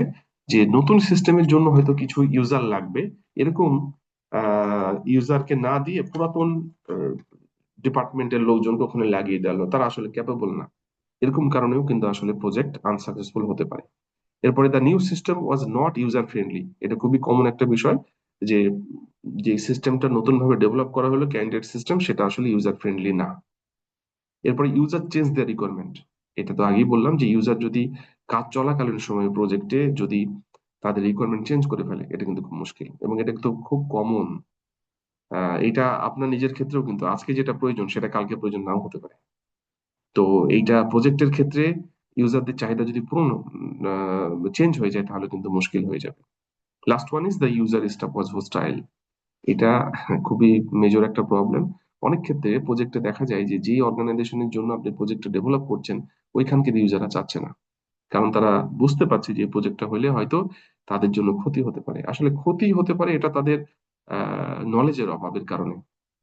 যে নতুন সিস্টেমের জন্য হয়তো কিছু ইউজার লাগবে, এরকম ইউজারকে না দিয়ে পুরাতন ডিপার্টমেন্টের লোকজনকে ওখানে লাগিয়ে দেওয়া হলো, তারা আসলে ক্যাপেবল না। এরকম কারণেও কিন্তু আসলে প্রজেক্ট আনসাকসেসফুল হতে পারে। এরপরে the new system was not user friendly. এটা খুবই কমন একটা বিষয় যে যে সিস্টেমটা নতুন ভাবে ডেভেলপ করা হলো ক্যান্ডিডেট সিস্টেম, সেটা আসলে ইউজার ফ্রেন্ডলি না। এরপরে ইউজার চেঞ্জ দেয়ার রিকোয়ারমেন্ট। এটা তো আগেই বললাম যে ইউজার যদি কাজ চলাকালীন সময়ে প্রজেক্টে যদি তাদের রিকোয়ারমেন্ট চেঞ্জ করে ফেলে, এটা কিন্তু খুব মুশকিল, এবং এটা কিন্তু খুব কমন। এটা আপনার নিজের ক্ষেত্রেও কিন্তু আজকে যেটা প্রয়োজন সেটা কালকে প্রয়োজন নাও হতে পারে। তো এইটা প্রজেক্টের ক্ষেত্রে ইউজারদের চাহিদা যদি পূরণ চেঞ্জ হয়ে যায় তাহলে কিন্তু মুশকিল হয়ে যাবে। Last one is the user staff was hostile. এটা খুবই মেজর একটা প্রবলেম। অনেক ক্ষেত্রে প্রজেক্টে দেখা যায় যে যেই অর্গানাইজেশনের জন্য আপনি প্রজেক্টটা ডেভেলপ করছেন, ওইখানকে ইউজাররা চাচ্ছে না, কারণ তারা বুঝতে পারছে যে প্রজেক্টটা হলে হয়তো তাদের জন্য ক্ষতি হতে পারে। আসলে ক্ষতি হতে পারে এটা তাদের নলেজের অভাবের কারণে।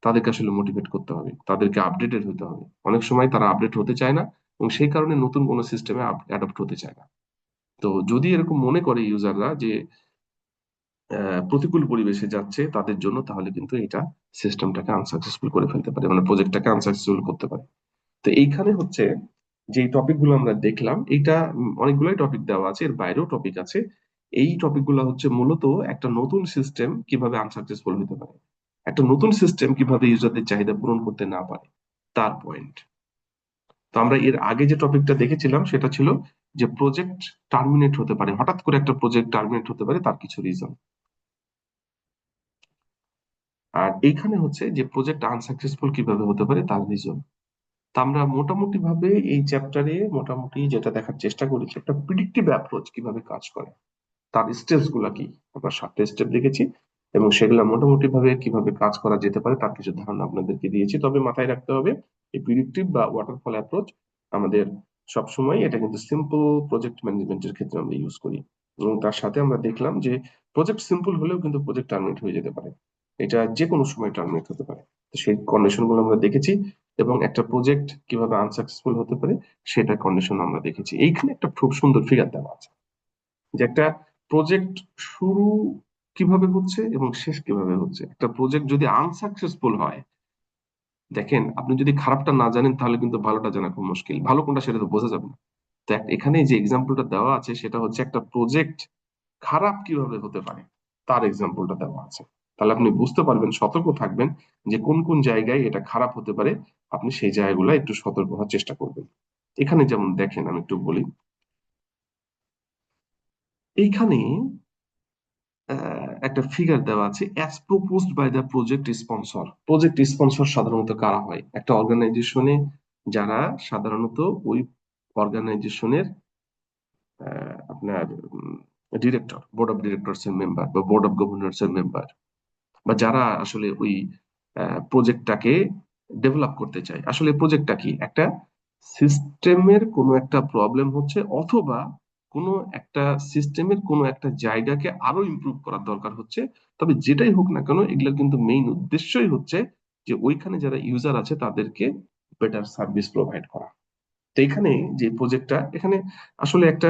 তাদেরকে আসলে মোটিভেট করতে হবে, তাদেরকে আপডেটেড হতে হবে। অনেক সময় তারা আপডেট হতে চায় না, এবং সেই কারণে নতুন কোনো সিস্টেমে অ্যাডপ্ট হতে চায় না। তো যদি এরকম মনে করে ইউজাররা যে প্রতিকূল পরিবেশে যাচ্ছে তাদের জন্য, তাহলে কিন্তু এটা সিস্টেমটাকে আনসাকসেসফুল করে ফেলতে পারে, মানে প্রজেক্টটাকে আনসাকসেসফুল করতে পারে। তো এইখানে হচ্ছে যে টপিকগুলো আমরা দেখলাম, এইটা অনেকগুলোই টপিক দেওয়া আছে, এর বাইরেও টপিক আছে। এই টপিকগুলো হচ্ছে মূলত একটা নতুন সিস্টেম কিভাবে আনসাকসেসফুল হতে পারে, একটা নতুন সিস্টেম কিভাবে ইউজারদের চাহিদা পূরণ করতে না পারে, তার পয়েন্ট। তো আমরা এর আগে যে টপিকটা দেখেছিলাম সেটা ছিল যে প্রজেক্ট টার্মিনেট হতে পারে, হঠাৎ করে একটা প্রজেক্ট টার্মিনেট হতে পারে, তার কিছু রিজন। আর এইখানে হচ্ছে যে প্রজেক্ট আনসাকসেসফুল কিভাবে হতে পারে তার রিজন। তা আমরা মোটামুটি ভাবে এই চ্যাপ্টারে মোটামুটি যেটা দেখার চেষ্টা করেছি, একটা প্রিডিক্টিভ অ্যাপ্রোচ কিভাবে কাজ করে, তার স্টেপস গুলা কি। আমরা 7টা স্টেপ দেখেছি এবং সেগুলা মোটামুটি ভাবে কিভাবে কাজ করা যেতে পারে তার কিছু ধারণা আপনাদেরকে দিয়েছি। তবে মাথায় রাখতে হবে এই প্রিডিক্টিভ বা ওয়াটারফল অ্যাপ্রোচ আমাদের সবসময়, এটা কিন্তু সিম্পল প্রজেক্ট ম্যানেজমেন্টের ক্ষেত্রে আমরা ইউজ করি। এবং তার সাথে আমরা দেখলাম যে প্রজেক্ট সিম্পল হলেও কিন্তু প্রজেক্ট টার্মিনেট হয়ে যেতে পারে, এটা যে কোনো সময় টার্মিনেট হতে পারে। তো সেই কন্ডিশন গুলো আমরা দেখেছি এবং একটা প্রজেক্ট কিভাবে আনসাকসেসফুল হতে পারে সেটা কন্ডিশন আমরা দেখেছি। এইখানে একটা খুব সুন্দর ফিগার দেওয়া আছে যে একটা প্রজেক্ট শুরু কিভাবে হচ্ছে এবং শেষ কিভাবে হচ্ছে। একটা প্রজেক্ট যদি আনসাকসেসফুল হয়, দেখেন আপনি যদি খারাপটা না জানেন তাহলে কিন্তু ভালোটা জানা খুব মুশকিল, ভালো কোনটা সেটা তো বোঝা যাবে না। তো এখানে যে এক্সাম্পলটা দেওয়া আছে সেটা হচ্ছে একটা প্রজেক্ট খারাপ কিভাবে হতে পারে তার এক্সাম্পলটা দেওয়া আছে। তাহলে আপনি বুঝতে পারবেন, সতর্ক থাকবেন যে কোন কোন জায়গায় এটা খারাপ হতে পারে, আপনি সেই জায়গাগুলো একটু সতর্ক হওয়ার চেষ্টা করবেন। এখানে যেমন দেখেন, আমি একটু বলি, এইখানে একটা ফিগার দেওয়া আছে, as proposed by the project sponsor. Project sponsor সাধারণত কারা হয়? একটা অর্গানাইজেশনে যারা সাধারণত ওই অর্গানাইজেশনের আপনার ডিরেক্টর, বোর্ড অফ ডিরেক্টরস এর মেম্বার বা বোর্ড অফ গভর্নর্স এর মেম্বার, বা যারা আসলে ওই প্রজেক্টটাকে ডেভেলপ করতে চায়। আসলে প্রজেক্টটা কি, একটা সিস্টেমের কোনো একটা প্রবলেম হচ্ছে, অথবা কোনো একটা সিস্টেমের কোনো একটা জায়গাকে আরো ইমপ্রুভ করার দরকার হচ্ছে। তবে যেটাই হোক না কেন, এগুলোর কিন্তু মেইন উদ্দেশ্যই হচ্ছে যে ওইখানে যারা ইউজার আছে তাদেরকে বেটার সার্ভিস প্রোভাইড করা। তো এখানে যে প্রজেক্টটা, এখানে আসলে একটা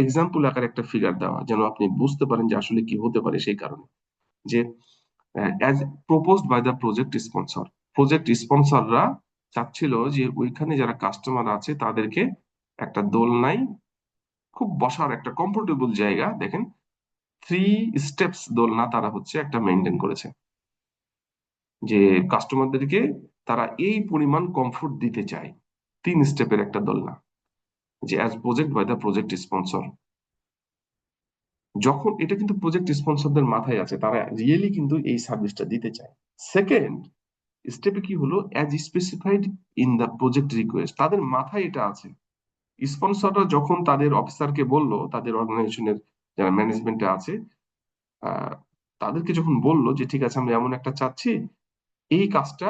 এক্সাম্পল আকারে একটা ফিগার দেওয়া যেন আপনি বুঝতে পারেন যে আসলে কি হতে পারে। সেই কারণে যে as proposed by the project sponsor, project স্পন্সররা চাচ্ছিল যে ওইখানে যারা কাস্টমার আছে তাদেরকে একটা দোলনায় খুব বসার একটা কমফোর্টেবল জায়গা, দেখেন 3 স্টেপস দোলনা তারা হচ্ছে একটা মেনটেন করেছে, যে কাস্টমারদেরকে তারা এই পরিমাণ কমফোর্ট দিতে চায়। 3 স্টেপের একটা দোলনা, যে as project by the project sponsor. যখন এটা কিন্তু প্রজেক্ট স্পন্সরদের মাথায় আছে, তারা রিয়েলি কিন্তু এই সার্ভিসটা দিতে চায়। সেকেন্ড স্টেপে কি হলো, as specified in the project request, তাদের মাথায় এটা আছে। স্পন্সররা যখন তাদের অফিসারকে বললো, তাদের অর্গানাইজেশনের যারা ম্যানেজমেন্টে আছে আহ, তাদেরকে যখন বললো যে ঠিক আছে আমরা এমন একটা চাচ্ছি, এই কাজটা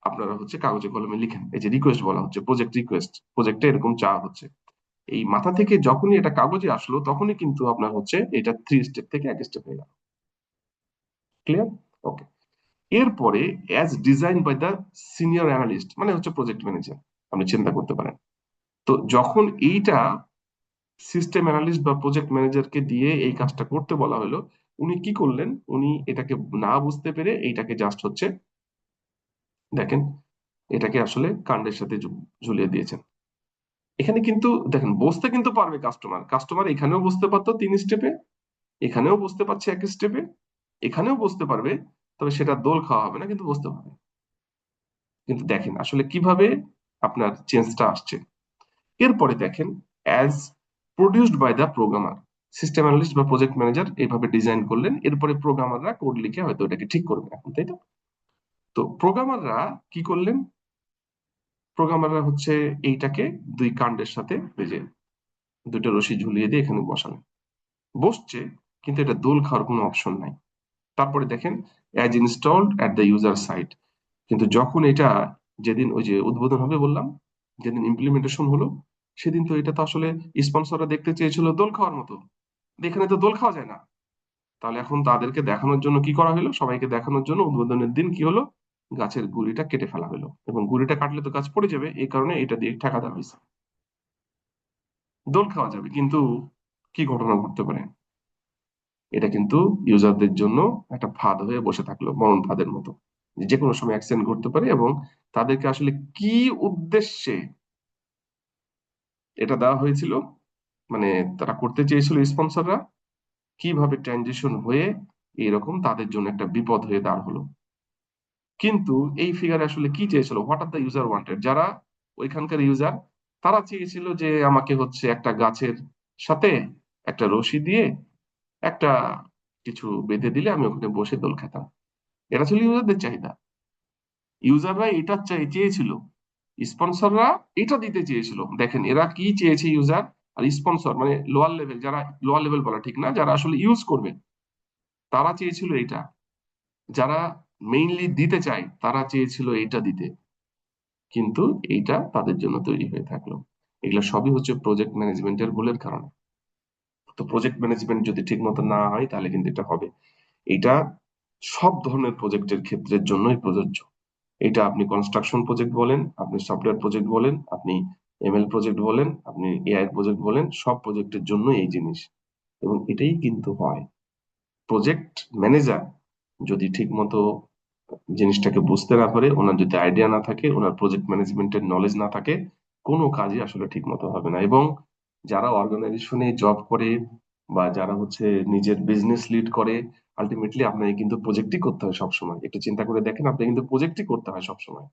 আপনারা হচ্ছে কাগজে কলমে লিখেন, এই যে রিকোয়েস্ট বলা হচ্ছে, প্রজেক্ট রিকোয়েস্ট, প্রজেক্টে এরকম চাওয়া হচ্ছে। এই মাথা থেকে যখনই এটা কাগজে আসলো তখনই কিন্তু আপনার হচ্ছে এটা 3 স্টেপ থেকে 1 স্টেপ হয়ে গেল। ক্লিয়ার? ওকে। এরপরে as design by the senior analyst, মানে হচ্ছে প্রজেক্ট ম্যানেজার, আপনি চিন্তা করতে পারেন। তো যখন এইটা সিস্টেম অ্যানালিস্ট বা প্রজেক্ট ম্যানেজারকে দিয়ে এই কাজটা করতে বলা হলো, উনি কি করলেন, উনি এটাকে না বুঝতে পেরে এইটাকে জাস্ট হচ্ছে, দেখেন, এটাকে আসলে কাণ্ডের সাথে ঝুলিয়ে দিয়েছেন। এখানে কিন্তু দেখেন বুঝতে কিন্তু পারবে কাস্টমার, কাস্টমার এখানেও বুঝতে পারতো 3 স্টেপে, এখানেও বুঝতে পারছে 1 স্টেপে, এখানেও বুঝতে পারবে, তবে সেটা দোল খাওয়া হবে না, কিন্তু বুঝতে পারবে। কিন্তু দেখেন আসলে কিভাবে আপনার চেঞ্জটা আসছে। এরপরে দেখেন, as produced by the programmer, system analyst বা প্রজেক্ট ম্যানেজার এইভাবে ডিজাইন করলেন, এরপরে প্রোগ্রামাররা কোড লিখে হয়তো এটাকে ঠিক করবে এখন, তাই তো? তো প্রোগ্রামাররা কি করলেন, প্রোগ্রামাররা হচ্ছে এইটাকে 2 কাণ্ডের সাথে এই যে 2টা রশি ঝুলিয়ে দিয়ে এখানে বসালেন, বসছে, কিন্তু এটা দোল খাওয়ার কোনো অপশন নাই। তারপরে দেখেন, as installed at the user site, কিন্তু যখন এটা, যেদিন ওই যে উদ্বোধন হবে বললাম, যেদিন ইমপ্লিমেন্টেশন হলো, সেদিন তো এটা তো আসলে স্পন্সররা দেখতে চেয়েছিল দোল খাওয়ার মতো, এখানে তো দোল খাওয়া যায় না। তাহলে এখন তাদেরকে দেখানোর জন্য কি করা হলো, সবাইকে দেখানোর জন্য উদ্বোধনের দিন কি হলো, গাছের গুড়িটা কেটে ফেলা হলো, এবং গুড়িটা কাটলে তো গাছ পড়ে যাবে, এই কারণে এটা দিয়ে ঠেকা দেওয়া হয়েছে। দোল খাওয়া যাবে, কিন্তু কি ঘটনা ঘটতে পারে, এটা কিন্তু ইউজারদের জন্য একটা ফাঁদ হয়ে বসে থাকলো, মরণ ফাঁদের মতো, যে কোনো সময় অ্যাক্সিডেন্ট ঘটতে পারে। এবং তাদেরকে আসলে কি উদ্দেশ্যে এটা দেওয়া হয়েছিল, মানে তারা করতে চেয়েছিল স্পন্সররা, কিভাবে ট্রানজিশন হয়ে এরকম তাদের জন্য একটা বিপদ হয়ে দাঁড় হলো। কিন্তু এই ফিগারে আসলে কি চেয়েছিল, what are the user wanted, যারা ওইখানকার ইউজার, তারা চেয়েছিল যে আমাকে হচ্ছে একটা গাছের সাথে একটা রশি দিয়ে একটা কিছু বেঁধে দিলে আমি ওখানে বসে দোল খেতাম। এটা ছিল ইউজারদের চাহিদা। ইউজাররা এটা চেয়েছিল, স্পন্সররা এটা দিতে চেয়েছিল। দেখেন এরা কি চেয়েছে ইউজার আর স্পন্সর, মানে লোয়ার লেভেল, যারা লোয়ার লেভেল বলা ঠিক না, যারা আসলে ইউজ করবে, তারা চেয়েছিল এটা। যারা মেইনলি দিতে চায় তারা চেয়েছিল এইটা দিতে, কিন্তু এইটা তাদের জন্য তৈরি হয়ে থাকলো। এগুলো সবই হচ্ছে প্রজেক্ট ম্যানেজমেন্টের ভুলের কারণে। তো প্রজেক্ট ম্যানেজমেন্ট যদি ঠিক মতো না হয় তাহলে কিন্তু এটা হবে। এটা সব ধরনের প্রজেক্টের ক্ষেত্রের জন্যই প্রযোজ্য। এটা আপনি কনস্ট্রাকশন প্রজেক্ট বলেন, আপনি সফটওয়্যার প্রজেক্ট বলেন, আপনি এমএল প্রজেক্ট বলেন, আপনি এআই প্রজেক্ট বলেন, সব প্রজেক্টের জন্য এই জিনিস। এবং এটাই কিন্তু হয়। প্রজেক্ট ম্যানেজার যদি ঠিক মতো জিনিসটাকে বুঝতে না পারে, ওনার যদি আইডিয়া না থাকে, ওনার প্রজেক্ট ম্যানেজমেন্টের নলেজ না থাকে, কোনো কাজই আসলে ঠিক মতো হবে না। এবং যারা অর্গানাইজেশনে জব করে বা যারা হচ্ছে নিজের বিজনেস লিড করে, আলটিমেটলি আপনাকে কিন্তু প্রজেক্টই করতে হয় সবসময়। একটু চিন্তা করে দেখেন, আপনাকে কিন্তু প্রজেক্টই করতে হয় সবসময়।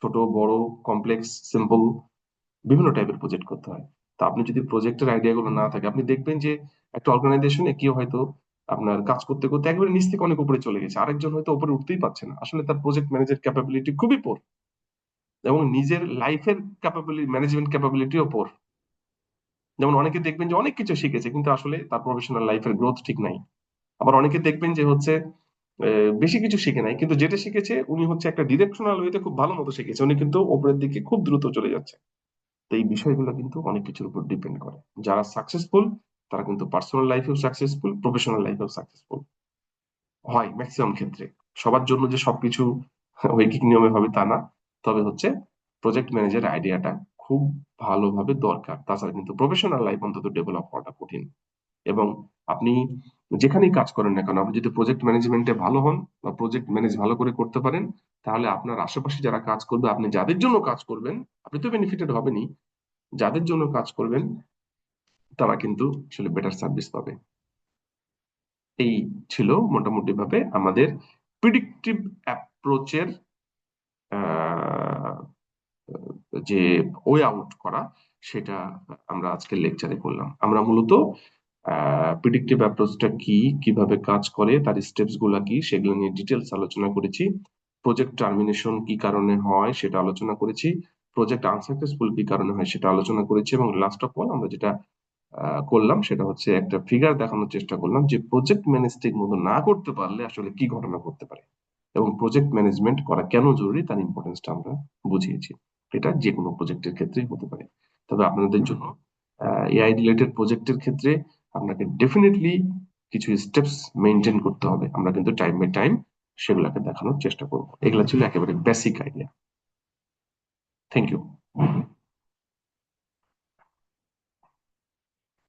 ছোট, বড়, কমপ্লেক্স, সিম্পল, বিভিন্ন টাইপের প্রজেক্ট করতে হয়। তো আপনি যদি প্রজেক্টের আইডিয়া গুলো না থাকে, আপনি দেখবেন যে একটা অর্গানাইজেশনে কেউ হয়তো আপনার কাজ করতে করতে একবারে নিচ থেকে অনেক উপরে চলে গেছে, আরেকজন হয়তো উপরে উঠতেই পারছে না, আসলে তার প্রজেক্ট ম্যানেজার ক্যাপাবিলিটি খুবই পোর, এবং নিজের লাইফের ক্যাপাবিলিটি, ম্যানেজমেন্ট ক্যাপাবিলিটিও পোর। যেমন অনেকে দেখবেন যে অনেক কিছু শিখেছে কিন্তু আসলে তার প্রফেশনাল লাইফের গ্রোথ ঠিক নাই। আবার অনেকে দেখবেন যে হচ্ছে বেশি কিছু শিখে নাই, কিন্তু যেটা শিখেছে উনি হচ্ছে একটা ডিরেকশনাল ওয়েতে খুব ভালো মতো শিখেছে, উনি কিন্তু উপরের দিকে খুব দ্রুত চলে যাচ্ছে। তো এই বিষয়গুলো কিন্তু অনেক কিছুর উপর ডিপেন্ড করে। যারা সাকসেসফুল তারা কিন্তু পার্সোনাল লাইফেও সাকসেসফুল, প্রফেশনাল লাইফেও সাকসেসফুল হয় ম্যাক্সিমাম ক্ষেত্রে। সবার জন্য যে সবকিছু ঐকিক নিয়মে হবে তা না। তবে হচ্ছে প্রজেক্ট ম্যানেজার আইডিয়াটা খুব ভালোভাবে দরকার, তাছাড়া কিন্তু প্রফেশনাল লাইফ অন্তত ডেভেলপ হওয়াটা কঠিন। এবং আপনি যেখানেই কাজ করেন না কেন, আপনি যদি প্রজেক্ট ম্যানেজমেন্টে ভালো হন বা প্রজেক্ট ম্যানেজ ভালো করে করতে পারেন, তাহলে আপনার আশেপাশে যারা কাজ করবে, আপনি যাদের জন্য কাজ করবেন, আপনি তো বেনিফিটেড হবেনই, যাদের জন্য কাজ করবেন তারা কিন্তু আসলে বেটার সার্ভিস পাবে। এই ছিল মোটামুটি ভাবে আমাদের প্রিডিক্টিভ অ্যাপ্রোচের যে ওয়ে আউট করা, সেটা আমরা আজকের লেকচারে করলাম। আমরা মূলত প্রিডিক্টিভ অ্যাপ্রোচটা কি, কিভাবে কাজ করে, তার স্টেপস গুলা কি, সেগুলো নিয়ে ডিটেলস আলোচনা করেছি। প্রজেক্ট টার্মিনেশন কি কারণে হয় সেটা আলোচনা করেছি। প্রজেক্ট আনসাকসেসফুল কি কারণে হয় সেটা আলোচনা করেছি। এবং লাস্ট অফ অল আমরা যেটা করলাম সেটা হচ্ছে একটা ফিগার দেখানোর চেষ্টা করলাম যে প্রজেক্ট ম্যানেজ ঠিক মতো না করতে পারলে আসলে কি ঘটনা ঘটতে পারে, এবং প্রজেক্ট ম্যানেজমেন্ট করা কেন জরুরি তার ইম্পর্টেন্সটা আমরা বুঝিয়েছি। এটা যে কোনো প্রজেক্টের ক্ষেত্রেই হতে পারে। তবে আপনাদের জন্য এআই রিলেটেড প্রজেক্টের ক্ষেত্রে আপনাকে ডেফিনেটলি কিছু স্টেপস মেনটেন করতে হবে। আমরা কিন্তু টাইম বাই টাইম সেগুলোকে দেখানোর চেষ্টা করবো। এগুলো ছিল একেবারে বেসিক আইডিয়া। Thank you.